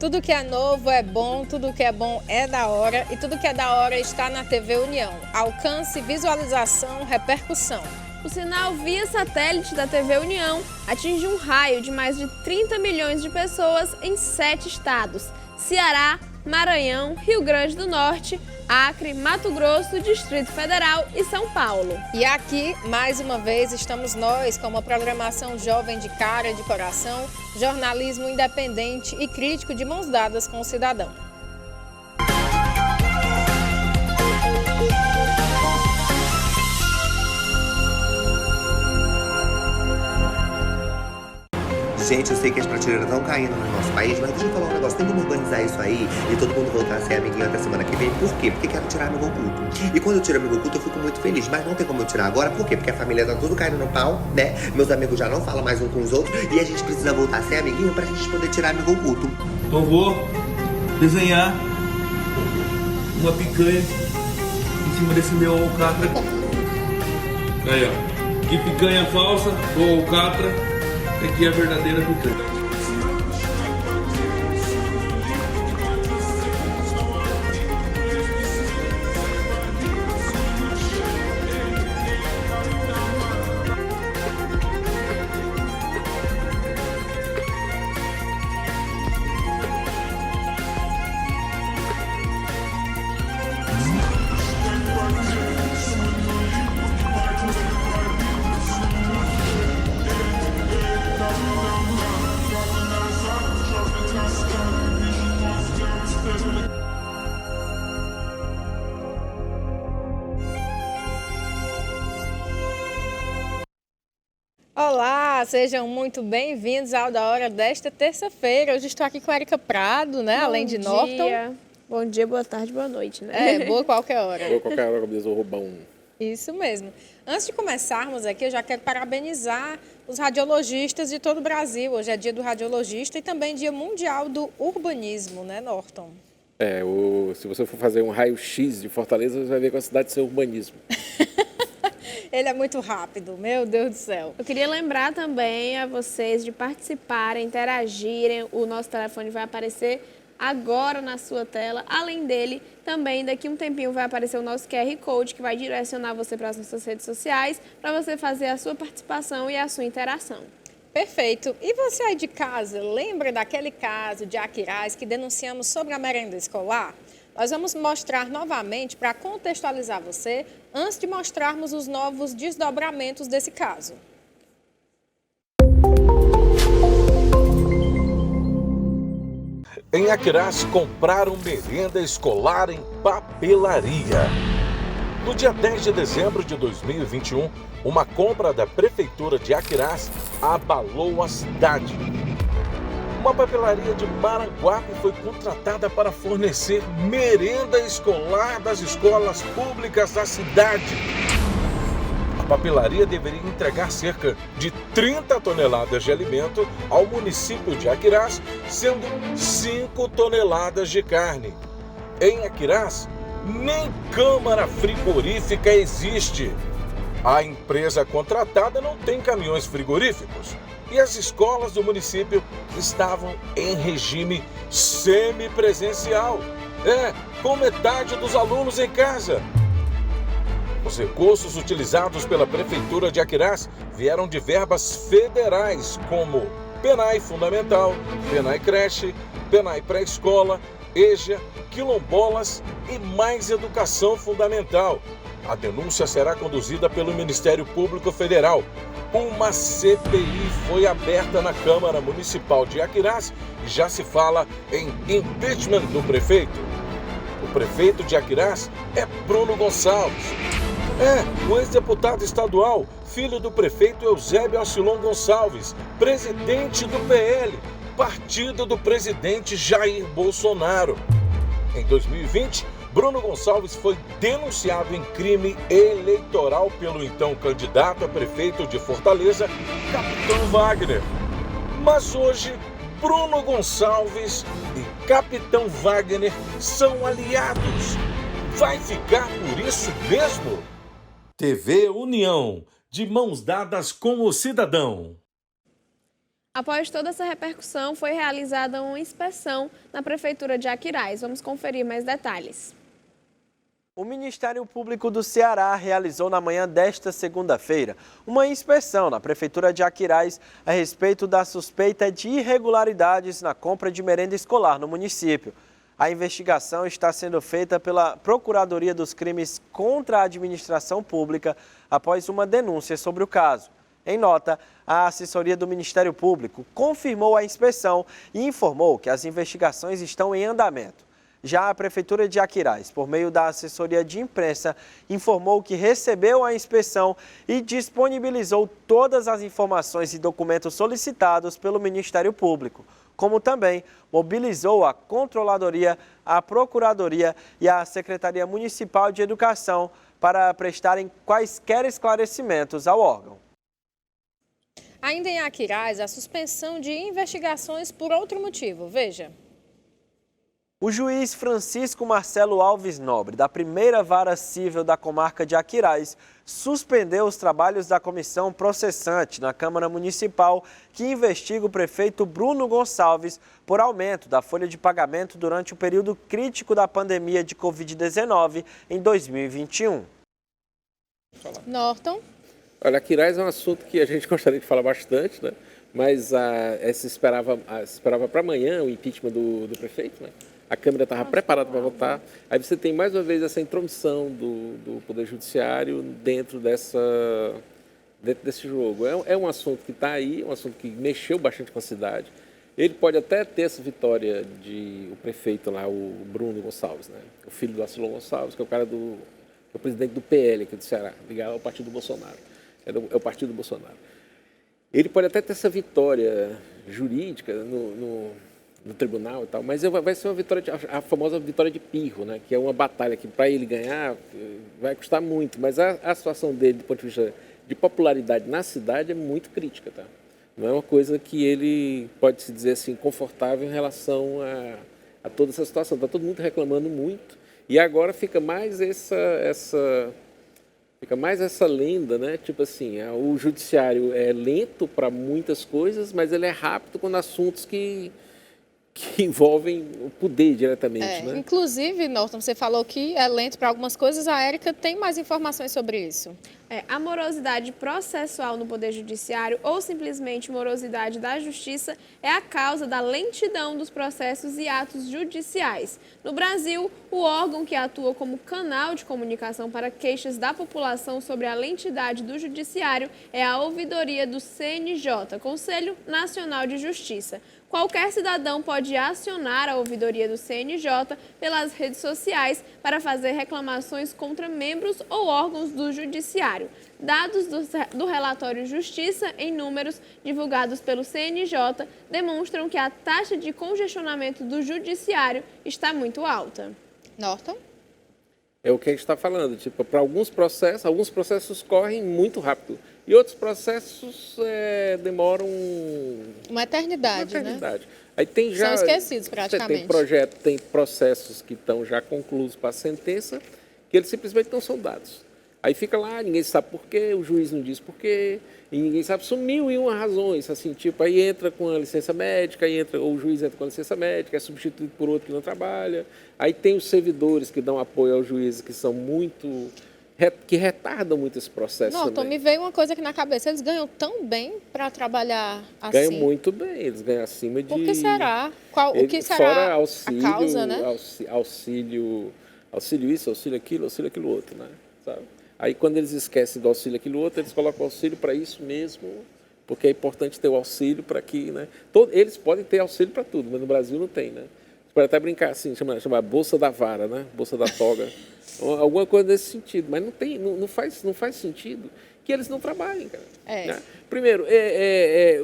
Tudo que é novo é bom, tudo que é bom é da hora e tudo que é da hora está na TV União. Alcance, visualização, repercussão. O sinal via satélite da TV União atinge um raio de mais de 30 milhões de pessoas em 7 estados: Ceará, Maranhão, Rio Grande do Norte, Acre, Mato Grosso, Distrito Federal e São Paulo. E aqui, mais uma vez, estamos nós com uma programação jovem de cara e de coração, jornalismo independente e crítico de mãos dadas com o cidadão. Gente, eu sei que as prateleiras estão caindo no nosso país, mas deixa eu falar um negócio, tem como organizar isso aí e todo mundo voltar a ser amiguinho até semana que vem? Por quê? Porque quero tirar amigo oculto. E quando eu tiro amigo oculto, eu fico muito feliz, mas não tem como eu tirar agora, por quê? Porque a família tá tudo caindo no pau, né? Meus amigos já não falam mais um com os outros e a gente precisa voltar a ser amiguinho pra gente poder tirar amigo oculto. Então vou desenhar uma picanha em cima desse meu alcatra. Aí, ó. Que picanha falsa ou alcatra. Aqui é a verdadeira picanha. Olá, sejam muito bem-vindos ao Da Hora desta terça-feira. Hoje estou aqui com a Erika Prado, né? Além de Norton. Bom dia, boa tarde, boa noite, né? Boa qualquer hora. Boa qualquer hora, como diz o Rubão. Isso mesmo. Antes de começarmos aqui, eu já quero parabenizar os radiologistas de todo o Brasil. Hoje é dia do radiologista e também dia mundial do urbanismo, né, Norton? Se você for fazer um raio-x de Fortaleza, você vai ver que a cidade é urbanismo. Ele é muito rápido, meu Deus do céu. Eu queria lembrar também a vocês de participarem, interagirem. O nosso telefone vai aparecer agora na sua tela. Além dele, também daqui a um tempinho vai aparecer o nosso QR Code, que vai direcionar você para as nossas redes sociais, para você fazer a sua participação e a sua interação. Perfeito. E você aí de casa, lembra daquele caso de Aquiraz que denunciamos sobre a merenda escolar? Nós vamos mostrar novamente para contextualizar você, antes de mostrarmos os novos desdobramentos desse caso. Em Aquiraz, compraram merenda escolar em papelaria. No dia 10 de dezembro de 2021, uma compra da Prefeitura de Aquiraz abalou a cidade. Uma papelaria de Maranguape foi contratada para fornecer merenda escolar das escolas públicas da cidade. A papelaria deveria entregar cerca de 30 toneladas de alimento ao município de Aquiraz, sendo 5 toneladas de carne. Em Aquiraz, nem câmara frigorífica existe. A empresa contratada não tem caminhões frigoríficos. E as escolas do município estavam em regime semipresencial, com metade dos alunos em casa. Os recursos utilizados pela Prefeitura de Aquiraz vieram de verbas federais, como PENAI Fundamental, PENAI Creche, PENAI Pré-Escola, EJA, Quilombolas e Mais Educação Fundamental. A denúncia será conduzida pelo Ministério Público Federal. Uma CPI foi aberta na Câmara Municipal de Aquiraz e já se fala em impeachment do prefeito. O prefeito de Aquiraz é Bruno Gonçalves. O ex-deputado estadual, filho do prefeito Eusébio Alcilon Gonçalves, presidente do PL, partido do presidente Jair Bolsonaro. Em 2020, Bruno Gonçalves foi denunciado em crime eleitoral pelo então candidato a prefeito de Fortaleza, Capitão Wagner. Mas hoje, Bruno Gonçalves e Capitão Wagner são aliados. Vai ficar por isso mesmo? TV União, de mãos dadas com o cidadão. Após toda essa repercussão, foi realizada uma inspeção na Prefeitura de Aquiraz. Vamos conferir mais detalhes. O Ministério Público do Ceará realizou na manhã desta segunda-feira uma inspeção na Prefeitura de Aquiraz a respeito da suspeita de irregularidades na compra de merenda escolar no município. A investigação está sendo feita pela Procuradoria dos Crimes contra a Administração Pública após uma denúncia sobre o caso. Em nota, a assessoria do Ministério Público confirmou a inspeção e informou que as investigações estão em andamento. Já a Prefeitura de Aquiraz, por meio da assessoria de imprensa, informou que recebeu a inspeção e disponibilizou todas as informações e documentos solicitados pelo Ministério Público, como também mobilizou a Controladoria, a Procuradoria e a Secretaria Municipal de Educação para prestarem quaisquer esclarecimentos ao órgão. Ainda em Aquiraz, a suspensão de investigações por outro motivo. Veja. O juiz Francisco Marcelo Alves Nobre, da primeira vara civil da comarca de Aquiraz, suspendeu os trabalhos da comissão processante na Câmara Municipal que investiga o prefeito Bruno Gonçalves por aumento da folha de pagamento durante o período crítico da pandemia de Covid-19 em 2021. Norton. Olha, Aquiraz é um assunto que a gente gostaria de falar bastante, né? Mas se esperava para amanhã o impeachment do prefeito, né? A Câmara estava preparada para votar. Aí você tem mais uma vez essa intromissão do Poder Judiciário dentro desse jogo. É um assunto que está aí, um assunto que mexeu bastante com a cidade. Ele pode até ter essa vitória o prefeito lá, o Bruno Gonçalves, né? O filho do Acilon Gonçalves, que é o cara o presidente do PL aqui do Ceará, ligado ao partido do Bolsonaro. É o partido do Bolsonaro. Ele pode até ter essa vitória jurídica no tribunal e tal, mas vai ser uma vitória, a famosa vitória de pirro, né? Que é uma batalha que, para ele ganhar, vai custar muito. Mas a situação dele, do ponto de vista de popularidade na cidade, é muito crítica, tá? Não é uma coisa que ele pode se dizer assim, confortável em relação a toda essa situação. Está todo mundo reclamando muito. E agora fica mais essa lenda, né? Tipo assim, o judiciário é lento para muitas coisas, mas ele é rápido quando assuntos que envolvem o poder diretamente, né? Inclusive, Norton, você falou que é lento para algumas coisas, a Érica tem mais informações sobre isso. A morosidade processual no Poder Judiciário ou simplesmente morosidade da Justiça é a causa da lentidão dos processos e atos judiciais. No Brasil, o órgão que atua como canal de comunicação para queixas da população sobre a lentidade do Judiciário é a ouvidoria do CNJ, Conselho Nacional de Justiça. Qualquer cidadão pode acionar a ouvidoria do CNJ pelas redes sociais para fazer reclamações contra membros ou órgãos do Judiciário. Dados do relatório Justiça em números divulgados pelo CNJ demonstram que a taxa de congestionamento do Judiciário está muito alta. Norton? É o que a gente está falando, tipo, para alguns processos correm muito rápido e outros processos demoram Uma eternidade, né? Aí tem já, são esquecidos praticamente. Tem processos que estão já concluídos para a sentença, que eles simplesmente não são dados. Aí fica lá, ninguém sabe por quê, o juiz não diz por quê, e ninguém sabe, são 1001 razões, assim, tipo, aí entra com a licença médica, ou o juiz entra com a licença médica, é substituído por outro que não trabalha. Aí tem os servidores que dão apoio aos juízes, que são que retardam muito esse processo. Não, também. me veio uma coisa aqui na cabeça, eles ganham tão bem para trabalhar assim. Ganham muito bem, eles ganham acima de... Por que será? O que será fora auxílio, a causa, né? Auxílio isso, auxílio aquilo outro, né? Sabe? Aí quando eles esquecem do auxílio aquilo outro, eles colocam o auxílio para isso mesmo, porque é importante ter o auxílio para que, né? Eles podem ter auxílio para tudo, mas no Brasil não tem, né? Você pode até brincar assim, chama bolsa da vara, né? Bolsa da toga. Alguma coisa nesse sentido, mas não faz sentido que eles não trabalhem, cara. Né? Primeiro,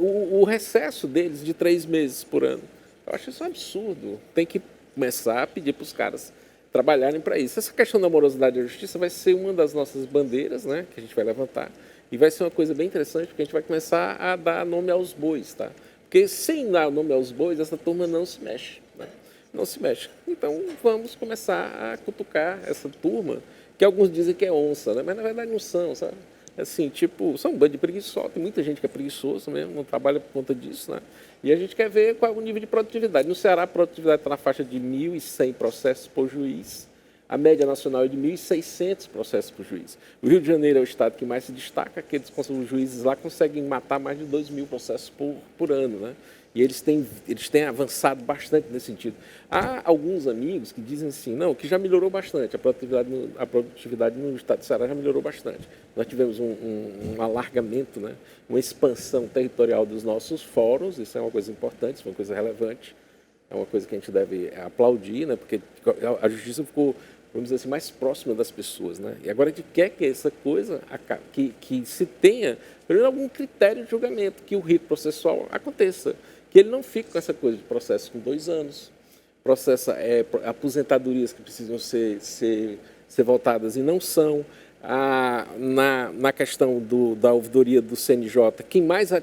o recesso deles de 3 meses por ano. Eu acho isso um absurdo. Tem que começar a pedir para os caras trabalharem para isso. Essa questão da morosidade da justiça vai ser uma das nossas bandeiras, né, que a gente vai levantar. E vai ser uma coisa bem interessante, porque a gente vai começar a dar nome aos bois, tá? Porque sem dar nome aos bois, essa turma não se mexe, né? Não se mexe. Então, vamos começar a cutucar essa turma, que alguns dizem que é onça, né? Mas na verdade não são, sabe? assim, tipo, são um bando de preguiçosos, tem muita gente que é preguiçoso mesmo, não trabalha por conta disso, né? E a gente quer ver qual é o nível de produtividade. No Ceará, a produtividade está na faixa de 1.100 processos por juiz. A média nacional é de 1.600 processos por juiz. O Rio de Janeiro é o estado que mais se destaca, que os juízes lá conseguem matar mais de 2.000 processos por ano, né? E eles têm avançado bastante nesse sentido. Há alguns amigos que dizem assim, não, que já melhorou bastante, a produtividade no estado do Ceará já melhorou bastante. Nós tivemos um alargamento, né? Uma expansão territorial dos nossos fóruns, isso é uma coisa importante, isso é uma coisa relevante, é uma coisa que a gente deve aplaudir, né? Porque a justiça ficou, vamos dizer assim, mais próxima das pessoas, né? E agora a gente quer que essa coisa, que se tenha, primeiro, algum critério de julgamento, que o rito processual aconteça, que ele não fique com essa coisa de processo com 2 anos, aposentadorias que precisam ser voltadas e não são, na questão da ouvidoria do CNJ, quem mais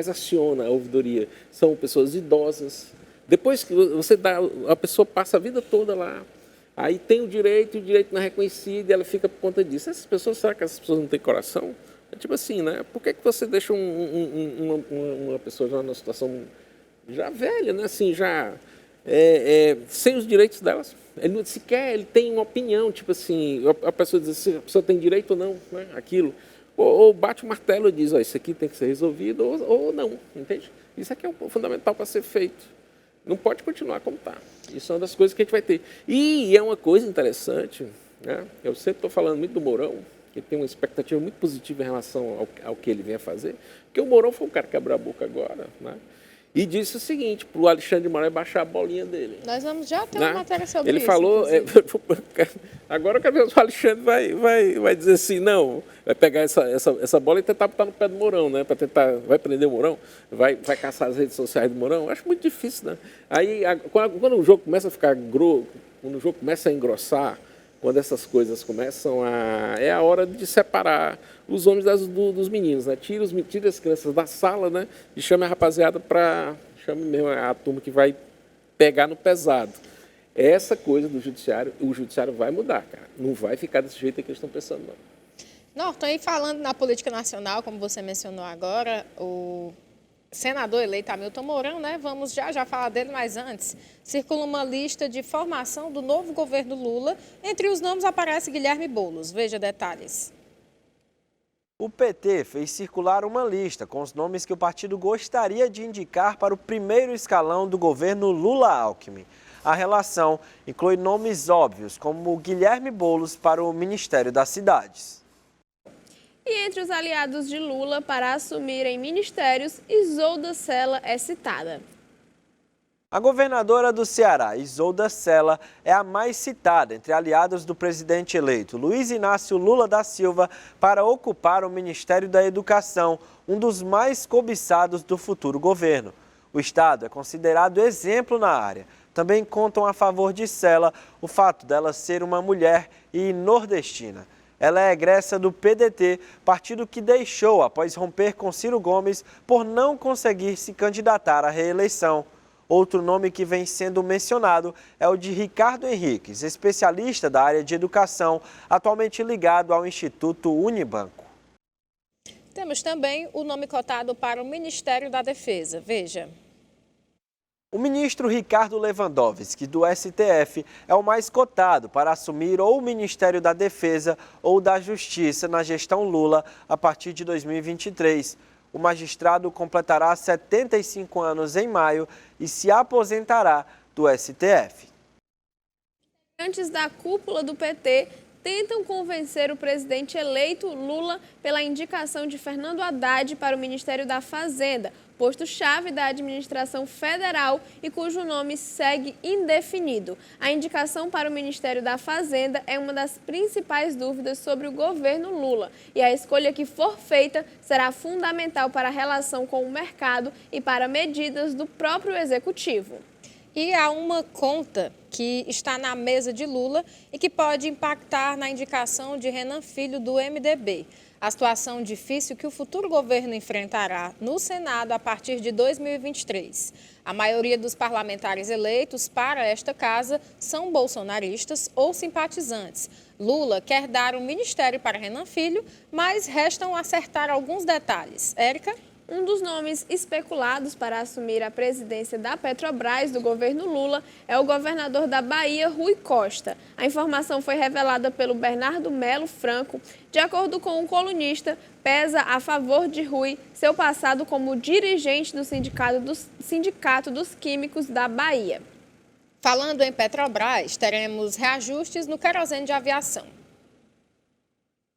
aciona a ouvidoria são pessoas idosas. Depois que você a pessoa passa a vida toda lá, aí tem o direito não é reconhecido e ela fica por conta disso. Será que essas pessoas não têm coração? É tipo assim, né? Por que você deixa uma pessoa já numa situação já velha, né? Assim, já sem os direitos delas? Ele sequer tem uma opinião, tipo assim, a pessoa diz assim, a pessoa tem direito ou não, né? Aquilo. Ou bate o martelo e diz, isso aqui tem que ser resolvido ou não, entende? Isso aqui é o fundamental para ser feito. Não pode continuar como está. Isso é uma das coisas que a gente vai ter. E é uma coisa interessante, né? Eu sempre estou falando muito do Mourão, que tem uma expectativa muito positiva em relação ao que ele vem a fazer, porque o Mourão foi um cara que abriu a boca agora, né? E disse o seguinte, para o Alexandre de Moraes baixar a bolinha dele. Nós vamos já ter uma matéria sobre ele isso. Ele falou, agora eu quero ver se o Alexandre vai dizer assim, não, vai pegar essa bola e tentar botar no pé do Mourão, né? Para tentar, vai prender o Mourão, vai caçar as redes sociais do Mourão. Acho muito difícil, né? Aí, quando o jogo começa a ficar grosso, quando o jogo começa a engrossar, quando essas coisas começam é a hora de separar os homens dos meninos, né? Tira as crianças da sala, né? E chama a rapaziada chama mesmo a turma que vai pegar no pesado. Essa coisa do judiciário, o judiciário vai mudar, cara. Não vai ficar desse jeito que eles estão pensando, não. Norton, aí falando na política nacional, como você mencionou agora, o senador eleito Hamilton Mourão, né? Vamos já falar dele, mas antes, circula uma lista de formação do novo governo Lula. Entre os nomes aparece Guilherme Boulos. Veja detalhes. O PT fez circular uma lista com os nomes que o partido gostaria de indicar para o primeiro escalão do governo Lula-Alckmin. A relação inclui nomes óbvios, como Guilherme Boulos para o Ministério das Cidades. E entre os aliados de Lula para assumirem ministérios, Isolda Sela é citada. A governadora do Ceará, Isolda Sela, é a mais citada entre aliados do presidente eleito Luiz Inácio Lula da Silva para ocupar o Ministério da Educação, um dos mais cobiçados do futuro governo. O estado é considerado exemplo na área. Também contam a favor de Sela o fato dela ser uma mulher e nordestina. Ela é egressa do PDT, partido que deixou após romper com Ciro Gomes por não conseguir se candidatar à reeleição. Outro nome que vem sendo mencionado é o de Ricardo Henriques, especialista da área de educação, atualmente ligado ao Instituto Unibanco. Temos também o nome cotado para o Ministério da Defesa. Veja. O ministro Ricardo Lewandowski, do STF, é o mais cotado para assumir ou o Ministério da Defesa ou da Justiça na gestão Lula a partir de 2023. O magistrado completará 75 anos em maio e se aposentará do STF. Antes da cúpula do PT, tentam convencer o presidente eleito Lula pela indicação de Fernando Haddad para o Ministério da Fazenda, posto-chave da administração federal e cujo nome segue indefinido. A indicação para o Ministério da Fazenda é uma das principais dúvidas sobre o governo Lula e a escolha que for feita será fundamental para a relação com o mercado e para medidas do próprio executivo. E há uma conta que está na mesa de Lula e que pode impactar na indicação de Renan Filho do MDB. A situação difícil que o futuro governo enfrentará no Senado a partir de 2023. A maioria dos parlamentares eleitos para esta casa são bolsonaristas ou simpatizantes. Lula quer dar um ministério para Renan Filho, mas restam acertar alguns detalhes. Érica? Um dos nomes especulados para assumir a presidência da Petrobras do governo Lula é o governador da Bahia, Rui Costa. A informação foi revelada pelo Bernardo Melo Franco. De acordo com um colunista, pesa a favor de Rui seu passado como dirigente do Sindicato dos Químicos da Bahia. Falando em Petrobras, teremos reajustes no querosene de aviação.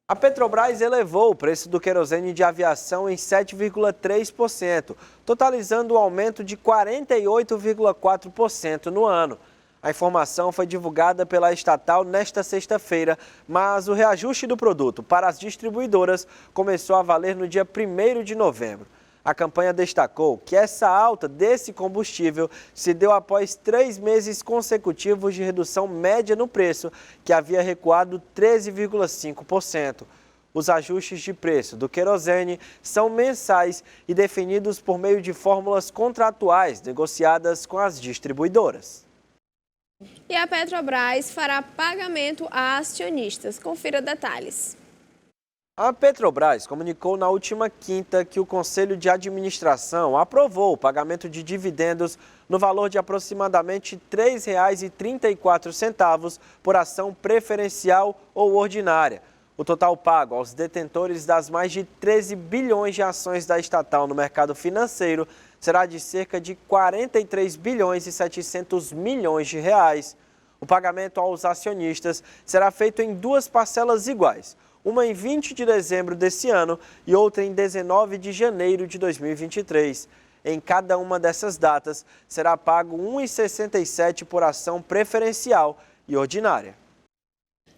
A Petrobras elevou o preço do querosene de aviação em 7,3%, totalizando um aumento de 48,4% no ano. A informação foi divulgada pela estatal nesta sexta-feira, mas o reajuste do produto para as distribuidoras começou a valer no dia 1º de novembro. A campanha destacou que essa alta desse combustível se deu após 3 meses consecutivos de redução média no preço, que havia recuado 13,5%. Os ajustes de preço do querosene são mensais e definidos por meio de fórmulas contratuais negociadas com as distribuidoras. E a Petrobras fará pagamento a acionistas. Confira detalhes. A Petrobras comunicou na última quinta que o Conselho de Administração aprovou o pagamento de dividendos no valor de aproximadamente R$ 3,34 por ação preferencial ou ordinária. O total pago aos detentores das mais de 13 bilhões de ações da estatal no mercado financeiro será de cerca de 43 bilhões e 700 milhões de reais. O pagamento aos acionistas será feito em 2 parcelas iguais, uma em 20 de dezembro desse ano e outra em 19 de janeiro de 2023. Em cada uma dessas datas, será pago R$ 1,67 por ação preferencial e ordinária.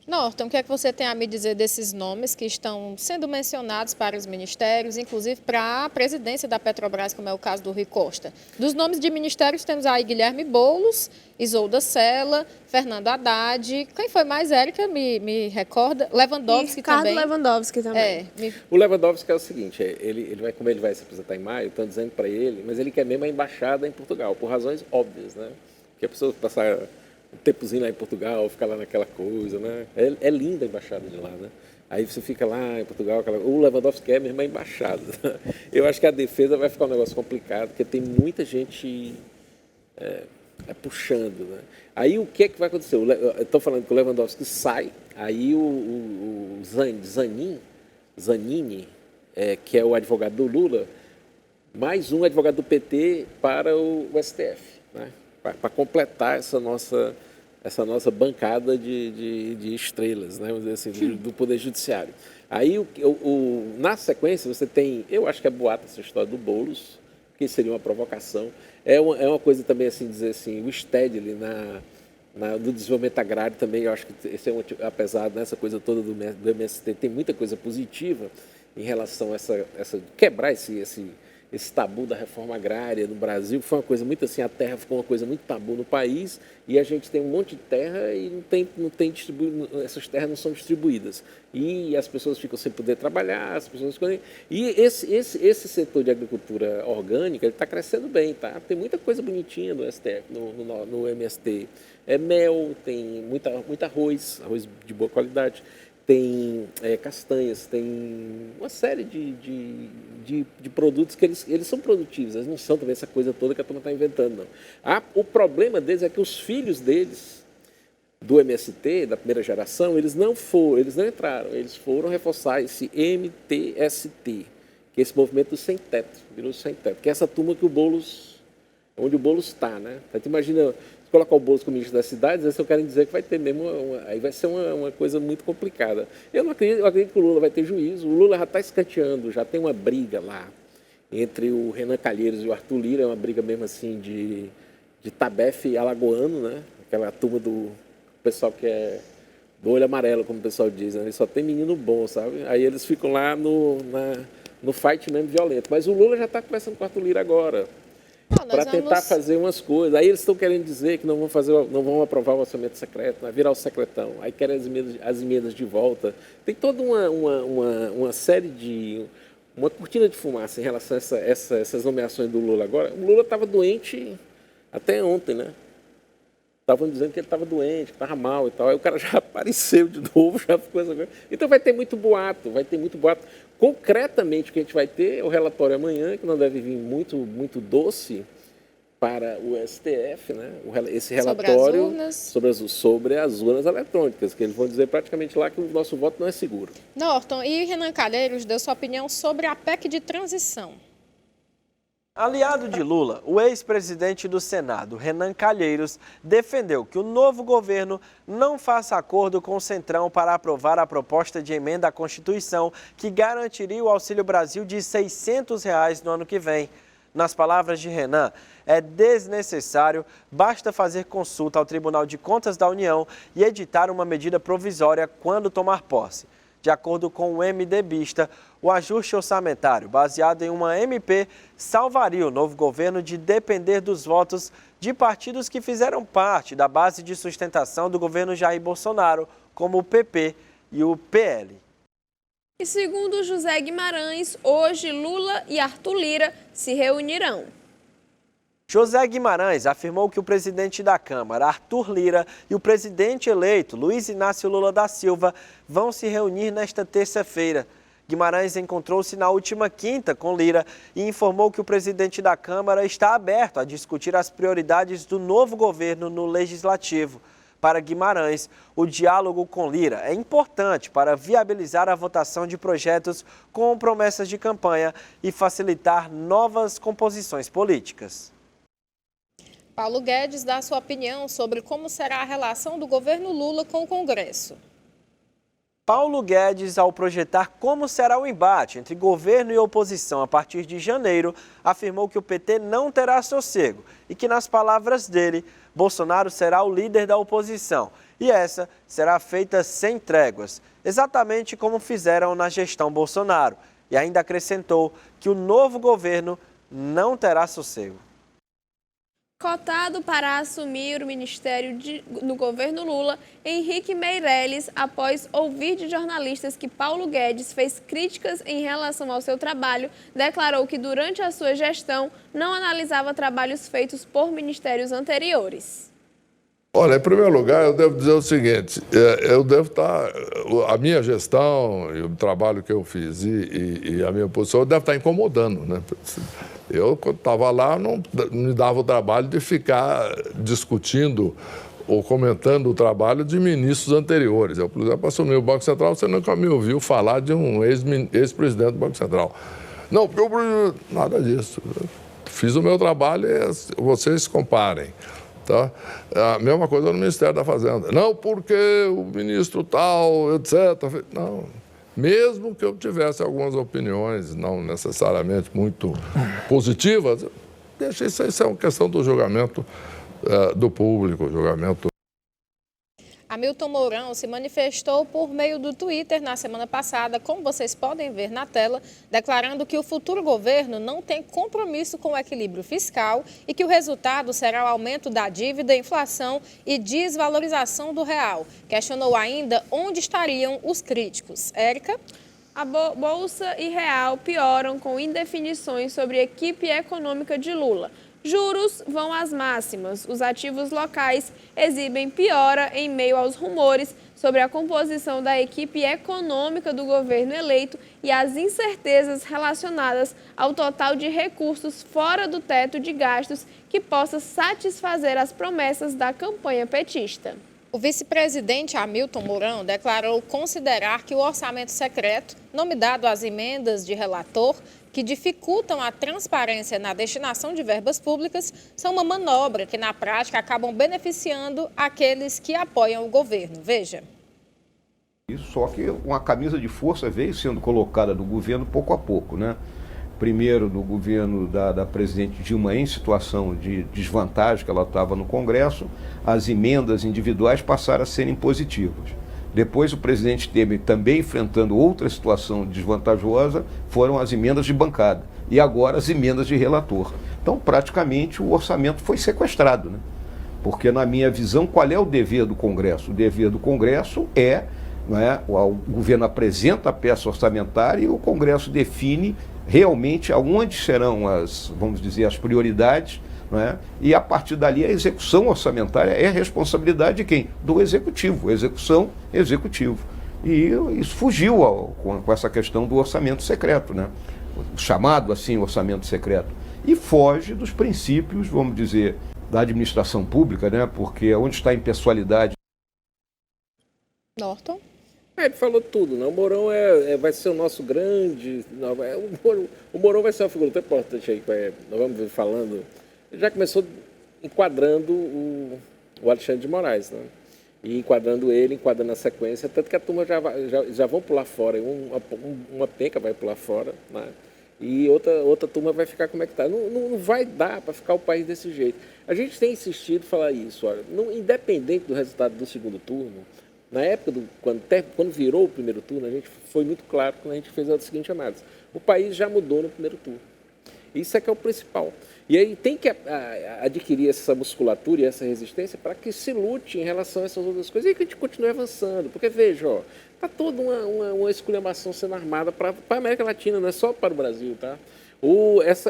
Norton, o que é que você tem a me dizer desses nomes que estão sendo mencionados para os ministérios, inclusive para a presidência da Petrobras, como é o caso do Rui Costa? Dos nomes de ministérios temos aí Guilherme Boulos, Isolda Sela, Fernando Haddad, quem foi mais, Érica? Me recorda? Lewandowski também. Lewandowski também. O Lewandowski é o seguinte, como ele vai se apresentar em maio, estão dizendo para ele, mas ele quer mesmo a embaixada em Portugal, por razões óbvias, né? Que a pessoa passar um tempozinho lá em Portugal, ficar lá naquela coisa, né? É linda a embaixada de lá, né? Aí você fica lá em Portugal, o Lewandowski quer mesmo a embaixada. Eu acho que a defesa vai ficar um negócio complicado, porque tem muita gente puxando, né? Aí o que é que vai acontecer? Eu estou falando que o Lewandowski sai, aí o Zanini, que é o advogado do Lula, mais um advogado do PT para o STF, né? Para completar essa nossa bancada de estrelas, né? Vamos dizer assim, do Poder Judiciário. Aí, na sequência, você tem, eu acho que é boato essa história do Boulos, que seria uma provocação. É uma coisa também, assim, dizer assim, o Stedley do desenvolvimento agrário também, eu acho que esse apesar dessa coisa toda do MST, tem muita coisa positiva em relação a quebrar esse tabu da reforma agrária no Brasil. Foi uma coisa muito assim, a terra ficou uma coisa muito tabu no país e a gente tem um monte de terra e essas terras não são distribuídas. E as pessoas ficam sem poder trabalhar, as pessoas ficam... E esse setor de agricultura orgânica está crescendo bem, tá? Tem muita coisa bonitinha no STF, no MST. Mel, tem muito arroz de boa qualidade. Tem castanhas, tem uma série de produtos que eles são produtivos, eles não são também essa coisa toda que a turma está inventando, não. O problema deles é que os filhos deles, do MST, da primeira geração, eles não entraram, eles foram reforçar esse MTST, que é esse movimento do sem-teto, virou sem-teto, que é essa turma que onde o Boulos está, né? Então, imagina... colocar o Boulos como ministro das cidades, eles só querem dizer que vai ter mesmo, aí vai ser uma coisa muito complicada. Eu acredito que o Lula vai ter juízo, o Lula já está escanteando, já tem uma briga lá entre o Renan Calheiros e o Arthur Lira, é uma briga mesmo assim de tabefe alagoano, né? Aquela turma do pessoal que é do olho amarelo, como o pessoal diz, né? Só tem menino bom, sabe? Aí eles ficam lá no fight mesmo violento. Mas o Lula já está conversando com o Arthur Lira agora, para tentar fazer umas coisas. Aí eles estão querendo dizer que não vão aprovar o orçamento secreto, vai virar o secretão. Aí querem as emendas de volta. Tem toda uma série uma cortina de fumaça em relação a essas nomeações do Lula agora. O Lula estava doente até ontem, né? Estavam dizendo que ele estava doente, que estava mal e tal. Aí o cara já apareceu de novo, já ficou essa coisa. Então vai ter muito boato. Concretamente, o que a gente vai ter é o relatório amanhã, que não deve vir muito doce para o STF, né? Esse relatório sobre as urnas eletrônicas, que eles vão dizer praticamente lá que o nosso voto não é seguro. Norton, e Renan Calheiros deu sua opinião sobre a PEC de transição. Aliado de Lula, o ex-presidente do Senado, Renan Calheiros, defendeu que o novo governo não faça acordo com o Centrão para aprovar a proposta de emenda à Constituição que garantiria o Auxílio Brasil de R$ 600 no ano que vem. Nas palavras de Renan, é desnecessário, basta fazer consulta ao Tribunal de Contas da União e editar uma medida provisória quando tomar posse. De acordo com o MDBista, o ajuste orçamentário baseado em uma MP salvaria o novo governo de depender dos votos de partidos que fizeram parte da base de sustentação do governo Jair Bolsonaro, como o PP e o PL. E segundo José Guimarães, hoje Lula e Arthur Lira se reunirão. José Guimarães afirmou que o presidente da Câmara, Arthur Lira, e o presidente eleito, Luiz Inácio Lula da Silva, vão se reunir nesta terça-feira. Guimarães encontrou-se na última quinta com Lira e informou que o presidente da Câmara está aberto a discutir as prioridades do novo governo no Legislativo. Para Guimarães, o diálogo com Lira é importante para viabilizar a votação de projetos com promessas de campanha e facilitar novas composições políticas. Paulo Guedes dá sua opinião sobre como será a relação do governo Lula com o Congresso. Paulo Guedes, ao projetar como será o embate entre governo e oposição a partir de janeiro, afirmou que o PT não terá sossego e que, nas palavras dele, Bolsonaro será o líder da oposição e essa será feita sem tréguas, exatamente como fizeram na gestão Bolsonaro. E ainda acrescentou que o novo governo não terá sossego. Cotado para assumir o ministério no governo Lula, Henrique Meirelles, após ouvir de jornalistas que Paulo Guedes fez críticas em relação ao seu trabalho, declarou que durante a sua gestão não analisava trabalhos feitos por ministérios anteriores. Olha, em primeiro lugar, eu devo dizer o seguinte, eu devo estar, a minha gestão e o trabalho que eu fiz e a minha posição, eu devo estar incomodando, né? Eu, quando estava lá, não me dava o trabalho de ficar discutindo ou comentando o trabalho de ministros anteriores. Eu, por exemplo, assumi o Banco Central, você nunca me ouviu falar de um ex-presidente do Banco Central. Não, porque eu... Nada disso. Fiz o meu trabalho e vocês comparem. Tá? A mesma coisa no Ministério da Fazenda. Não, porque o ministro tal, etc. Não, mesmo que eu tivesse algumas opiniões, não necessariamente muito positivas, deixa isso é uma questão do julgamento do público, julgamento. Hamilton Mourão se manifestou por meio do Twitter na semana passada, como vocês podem ver na tela, declarando que o futuro governo não tem compromisso com o equilíbrio fiscal e que o resultado será o aumento da dívida, inflação e desvalorização do real. Questionou ainda onde estariam os críticos. Érica? A Bolsa e Real pioram com indefinições sobre a equipe econômica de Lula. Juros vão às máximas. Os ativos locais exibem piora em meio aos rumores sobre a composição da equipe econômica do governo eleito e as incertezas relacionadas ao total de recursos fora do teto de gastos que possa satisfazer as promessas da campanha petista. O vice-presidente Hamilton Mourão declarou considerar que o orçamento secreto, nome dado às emendas de relator, que dificultam a transparência na destinação de verbas públicas, são uma manobra que, na prática, acabam beneficiando aqueles que apoiam o governo. Veja. Só que uma camisa de força veio sendo colocada no governo pouco a pouco, né? Primeiro no governo da presidente Dilma em situação de desvantagem, que ela estava no Congresso, as emendas individuais passaram a serem positivas. Depois o presidente Temer, também enfrentando outra situação desvantajosa, foram as emendas de bancada. E agora as emendas de relator. Então, praticamente, o orçamento foi sequestrado, né? Porque, na minha visão, qual é o dever do Congresso? O dever do Congresso é não é? O governo apresenta a peça orçamentária e o Congresso define realmente aonde serão vamos dizer, as prioridades, não é? E a partir dali a execução orçamentária é responsabilidade de quem? Do Executivo, execução, Executivo. E isso fugiu com essa questão do orçamento secreto, né? Chamado assim orçamento secreto. E foge dos princípios, vamos dizer, da administração pública, né? Porque onde está a impessoalidade. Norton? Ele falou tudo, né? O Mourão vai ser o nosso grande... Não, o Mourão vai ser uma figura tão importante aí, nós vamos ver falando. Ele já começou enquadrando o Alexandre de Moraes, né? E enquadrando a sequência, tanto que a turma já vão pular fora, uma penca vai pular fora, né? E outra turma vai ficar como é que está. Não vai dar para ficar o país desse jeito. A gente tem insistido em falar isso, olha, independente do resultado do segundo turno, na época, quando virou o primeiro turno, a gente foi muito claro quando a gente fez a seguinte análise. O país já mudou no primeiro turno. Isso é que é o principal. E aí tem que adquirir essa musculatura e essa resistência para que se lute em relação a essas outras coisas e que a gente continue avançando. Porque, veja, está toda uma esculhambação sendo armada para a América Latina, não é só para o Brasil, tá?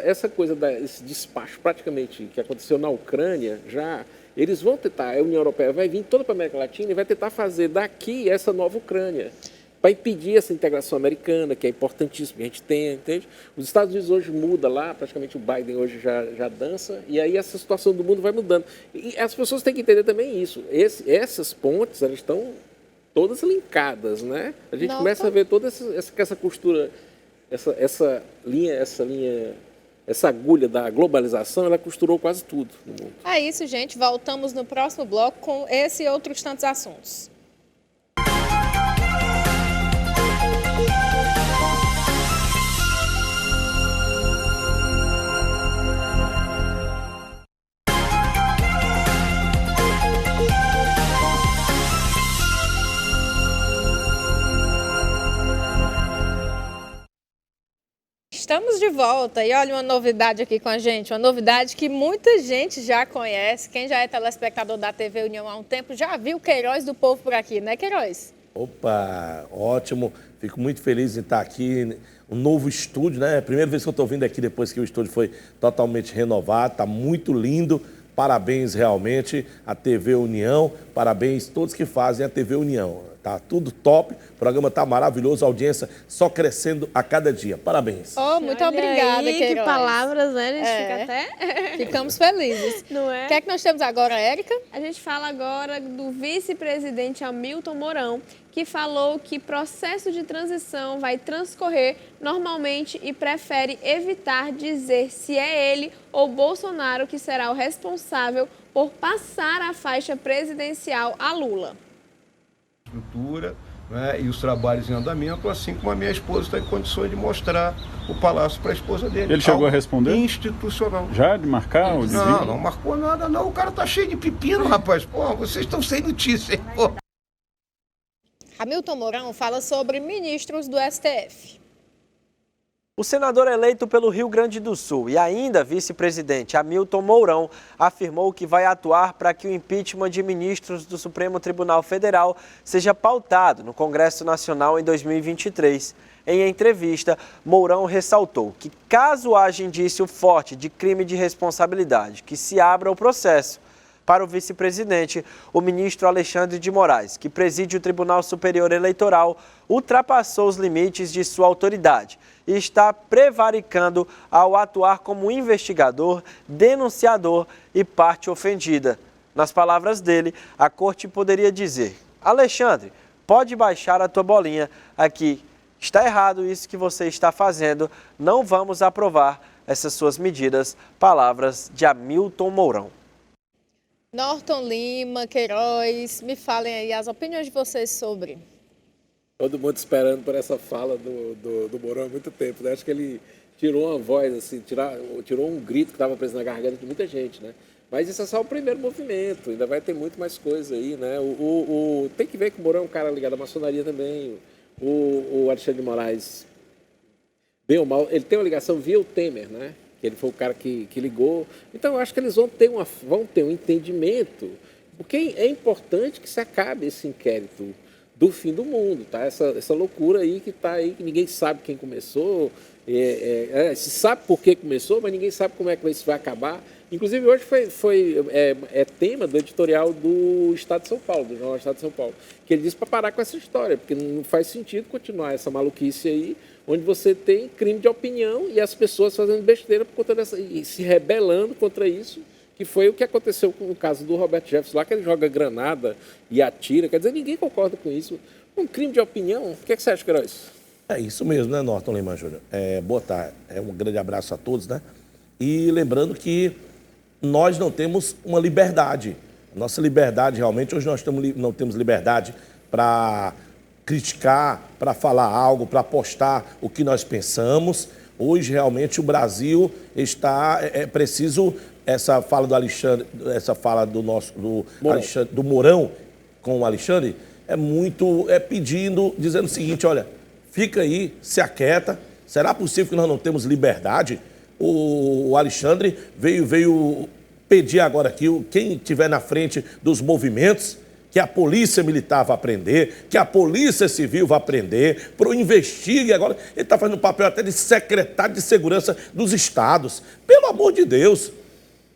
Essa coisa desse despacho praticamente que aconteceu na Ucrânia, eles vão tentar, a União Europeia vai vir toda para a América Latina e vai tentar fazer daqui essa nova Ucrânia, para impedir essa integração americana, que é importantíssima, que a gente tem, entende? Os Estados Unidos hoje muda lá, praticamente o Biden hoje já dança, e aí essa situação do mundo vai mudando. E as pessoas têm que entender também isso. Essas pontes, elas estão todas linkadas, né? A gente começa a ver toda essa costura, essa linha, essa agulha da globalização, ela costurou quase tudo no mundo. É isso, gente. Voltamos no próximo bloco com esse e outros tantos assuntos. Estamos de volta e olha uma novidade aqui com a gente, uma novidade que muita gente já conhece. Quem já é telespectador da TV União há um tempo já viu o Queiroz do Povo por aqui, né, Queiroz? Opa, ótimo. Fico muito feliz em estar aqui. Um novo estúdio, né? Primeira vez que eu estou vindo aqui depois que o estúdio foi totalmente renovado. Está muito lindo. Parabéns realmente à TV União. Parabéns a todos que fazem a TV União. Tá tudo top. O programa tá maravilhoso. A audiência só crescendo a cada dia. Parabéns. Oh, muito obrigada, Queiroz. Que palavras, né? A gente fica até... Ficamos felizes. Não é? O que é que nós temos agora, Érica? A gente fala agora do vice-presidente Hamilton Mourão, que falou que processo de transição vai transcorrer normalmente e prefere evitar dizer se é ele ou Bolsonaro que será o responsável por passar a faixa presidencial a Lula. Estrutura, né, e os trabalhos em andamento, assim como a minha esposa está em condições de mostrar o palácio para a esposa dele. Ele chegou a responder? Institucional. Já de marcar o desvio? Não marcou nada, não. O cara tá cheio de pepino, rapaz. Pô, vocês estão sem notícia, hein? Pô. Hamilton Mourão fala sobre ministros do STF. O senador eleito pelo Rio Grande do Sul e ainda vice-presidente Hamilton Mourão afirmou que vai atuar para que o impeachment de ministros do Supremo Tribunal Federal seja pautado no Congresso Nacional em 2023. Em entrevista, Mourão ressaltou que, caso haja indício forte de crime de responsabilidade, que se abra o processo. Para o vice-presidente, o ministro Alexandre de Moraes, que preside o Tribunal Superior Eleitoral, ultrapassou os limites de sua autoridade e está prevaricando ao atuar como investigador, denunciador e parte ofendida. Nas palavras dele, a corte poderia dizer: Alexandre, pode baixar a tua bolinha aqui. Está errado isso que você está fazendo, não vamos aprovar essas suas medidas. Palavras de Hamilton Mourão. Norton Lima, Queiroz, me falem aí as opiniões de vocês sobre. Todo mundo esperando por essa fala do Mourão há muito tempo, né? Acho que ele tirou uma voz, assim, tirou um grito que estava preso na garganta de muita gente, né? Mas isso é só o primeiro movimento, ainda vai ter muito mais coisa aí, né? Tem que ver que o Mourão é um cara ligado à maçonaria também. O Alexandre de Moraes, bem ou mal, ele tem uma ligação via o Temer, né? Ele foi o cara que ligou. Então, eu acho que eles vão ter um entendimento, porque é importante que se acabe esse inquérito do fim do mundo, tá? Essa loucura aí que está aí, que ninguém sabe quem começou, se sabe por que começou, mas ninguém sabe como é que isso vai acabar. Inclusive, hoje foi tema do editorial do Estado de São Paulo, do Jornal do Estado de São Paulo, que ele disse para parar com essa história, porque não faz sentido continuar essa maluquice aí, onde você tem crime de opinião e as pessoas fazendo besteira por conta dessa, e se rebelando contra isso, que foi o que aconteceu com o caso do Roberto Jefferson lá, que ele joga granada e atira. Quer dizer, ninguém concorda com isso. Um crime de opinião, o que você acha, Queiroz? É isso mesmo, né, Norton Lima Júnior? Boa tarde. Um grande abraço a todos, né? E lembrando que nós não temos uma liberdade. Nossa liberdade, realmente, hoje nós não temos liberdade para criticar, para falar algo, para postar o que nós pensamos. Hoje, realmente, o Brasil está... É preciso... Essa fala do Alexandre, essa fala do Alexandre, do Mourão com o Alexandre, dizendo o seguinte, olha, fica aí, se aquieta, será possível que nós não temos liberdade? O Alexandre veio pedir agora aqui, quem estiver na frente dos movimentos, que a polícia militar vai prender, que a polícia civil vai prender, investigue agora. Ele está fazendo papel até de secretário de segurança dos estados. Pelo amor de Deus!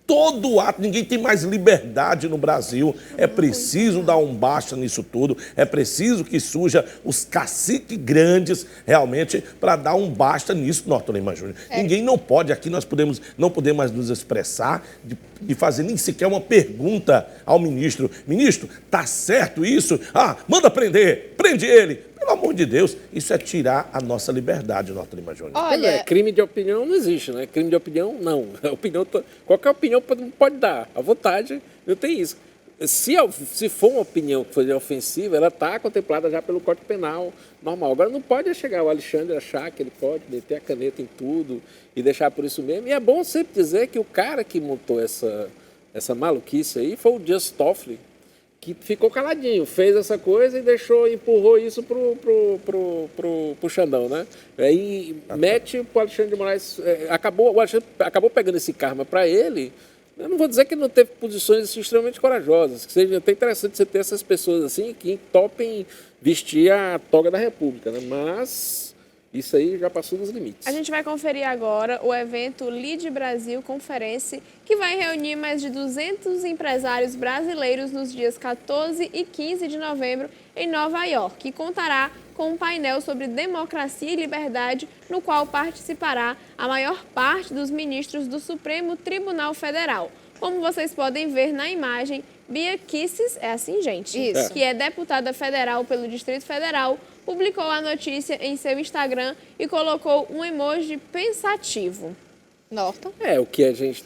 Todo ato, ninguém tem mais liberdade no Brasil. É preciso dar um basta nisso tudo. É preciso que surja os caciques grandes, realmente, para dar um basta nisso, Norton Lima Júnior. Ninguém não pode, aqui nós não podemos mais nos expressar, de fazer nem sequer uma pergunta ao ministro. Ministro, tá certo isso? Manda prender, prende ele. Pelo amor de Deus, isso é tirar a nossa liberdade, Norton Lima Júnior. Olha, crime de opinião não existe, né? Crime de opinião, não. Qualquer opinião pode dar. À vontade, não tem isso. Se for uma opinião que for ofensiva, ela está contemplada já pelo Código Penal normal. Agora, não pode chegar o Alexandre achar que ele pode meter a caneta em tudo e deixar por isso mesmo. E é bom sempre dizer que o cara que montou essa maluquice aí foi o Just Toffoli, que ficou caladinho, fez essa coisa e empurrou isso pro Xandão, né? Aí mete pro Alexandre de Moraes, o Alexandre acabou pegando esse karma para ele. Eu não vou dizer que ele não teve posições assim, extremamente corajosas, que seja até interessante você ter essas pessoas assim que topem vestir a toga da República, né? Mas isso aí já passou dos limites. A gente vai conferir agora o evento Lead Brasil Conference, que vai reunir mais de 200 empresários brasileiros nos dias 14 e 15 de novembro em Nova York, e contará com um painel sobre democracia e liberdade, no qual participará a maior parte dos ministros do Supremo Tribunal Federal. Como vocês podem ver na imagem, Bia Kicis, é assim, gente, que é deputada federal pelo Distrito Federal, publicou a notícia em seu Instagram e colocou um emoji pensativo. Norton? O que a gente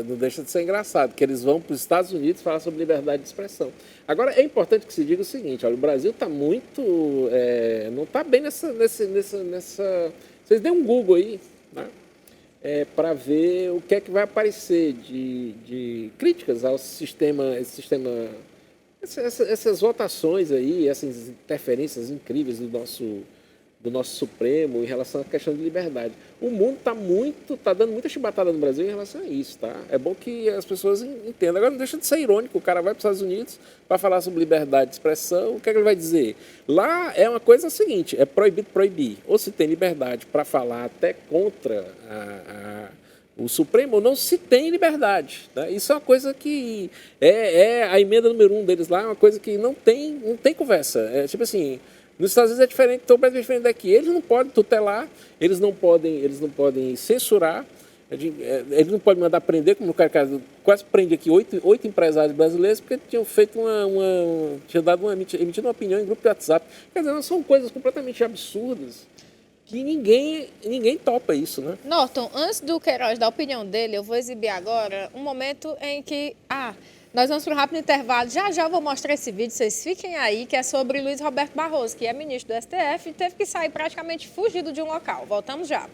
não deixa de ser engraçado, que eles vão para os Estados Unidos falar sobre liberdade de expressão. Agora, é importante que se diga o seguinte, olha, o Brasil está muito... não está bem nessa... Vocês deem um Google aí, né? Para ver o que é que vai aparecer de críticas ao essas votações aí, essas interferências incríveis do nosso Supremo em relação à questão de liberdade. O mundo está dando muita chibatada no Brasil em relação a isso, tá? É bom que as pessoas entendam. Agora não deixa de ser irônico, o cara vai para os Estados Unidos para falar sobre liberdade de expressão, o que é que ele vai dizer? Lá é uma coisa seguinte, é proibido proibir. Ou se tem liberdade para falar até contra o Supremo, ou não se tem liberdade. Tá? Isso é uma coisa que a emenda número 1 deles lá, é uma coisa que não tem conversa. É tipo assim, nos Estados Unidos é diferente, então o Brasil é diferente daqui. Eles não podem tutelar, eles não podem censurar, eles não podem mandar prender, como no caso, quase prende aqui 8 empresários brasileiros porque tinham feito emitido uma opinião em grupo de WhatsApp. Quer dizer, são coisas completamente absurdas que ninguém topa isso, né? Norton, antes do Queiroz dar a opinião dele, eu vou exibir agora um momento em que... nós vamos para um rápido intervalo. Já eu vou mostrar esse vídeo, vocês fiquem aí, que é sobre Luiz Roberto Barroso, que é ministro do STF e teve que sair praticamente fugido de um local. Voltamos já.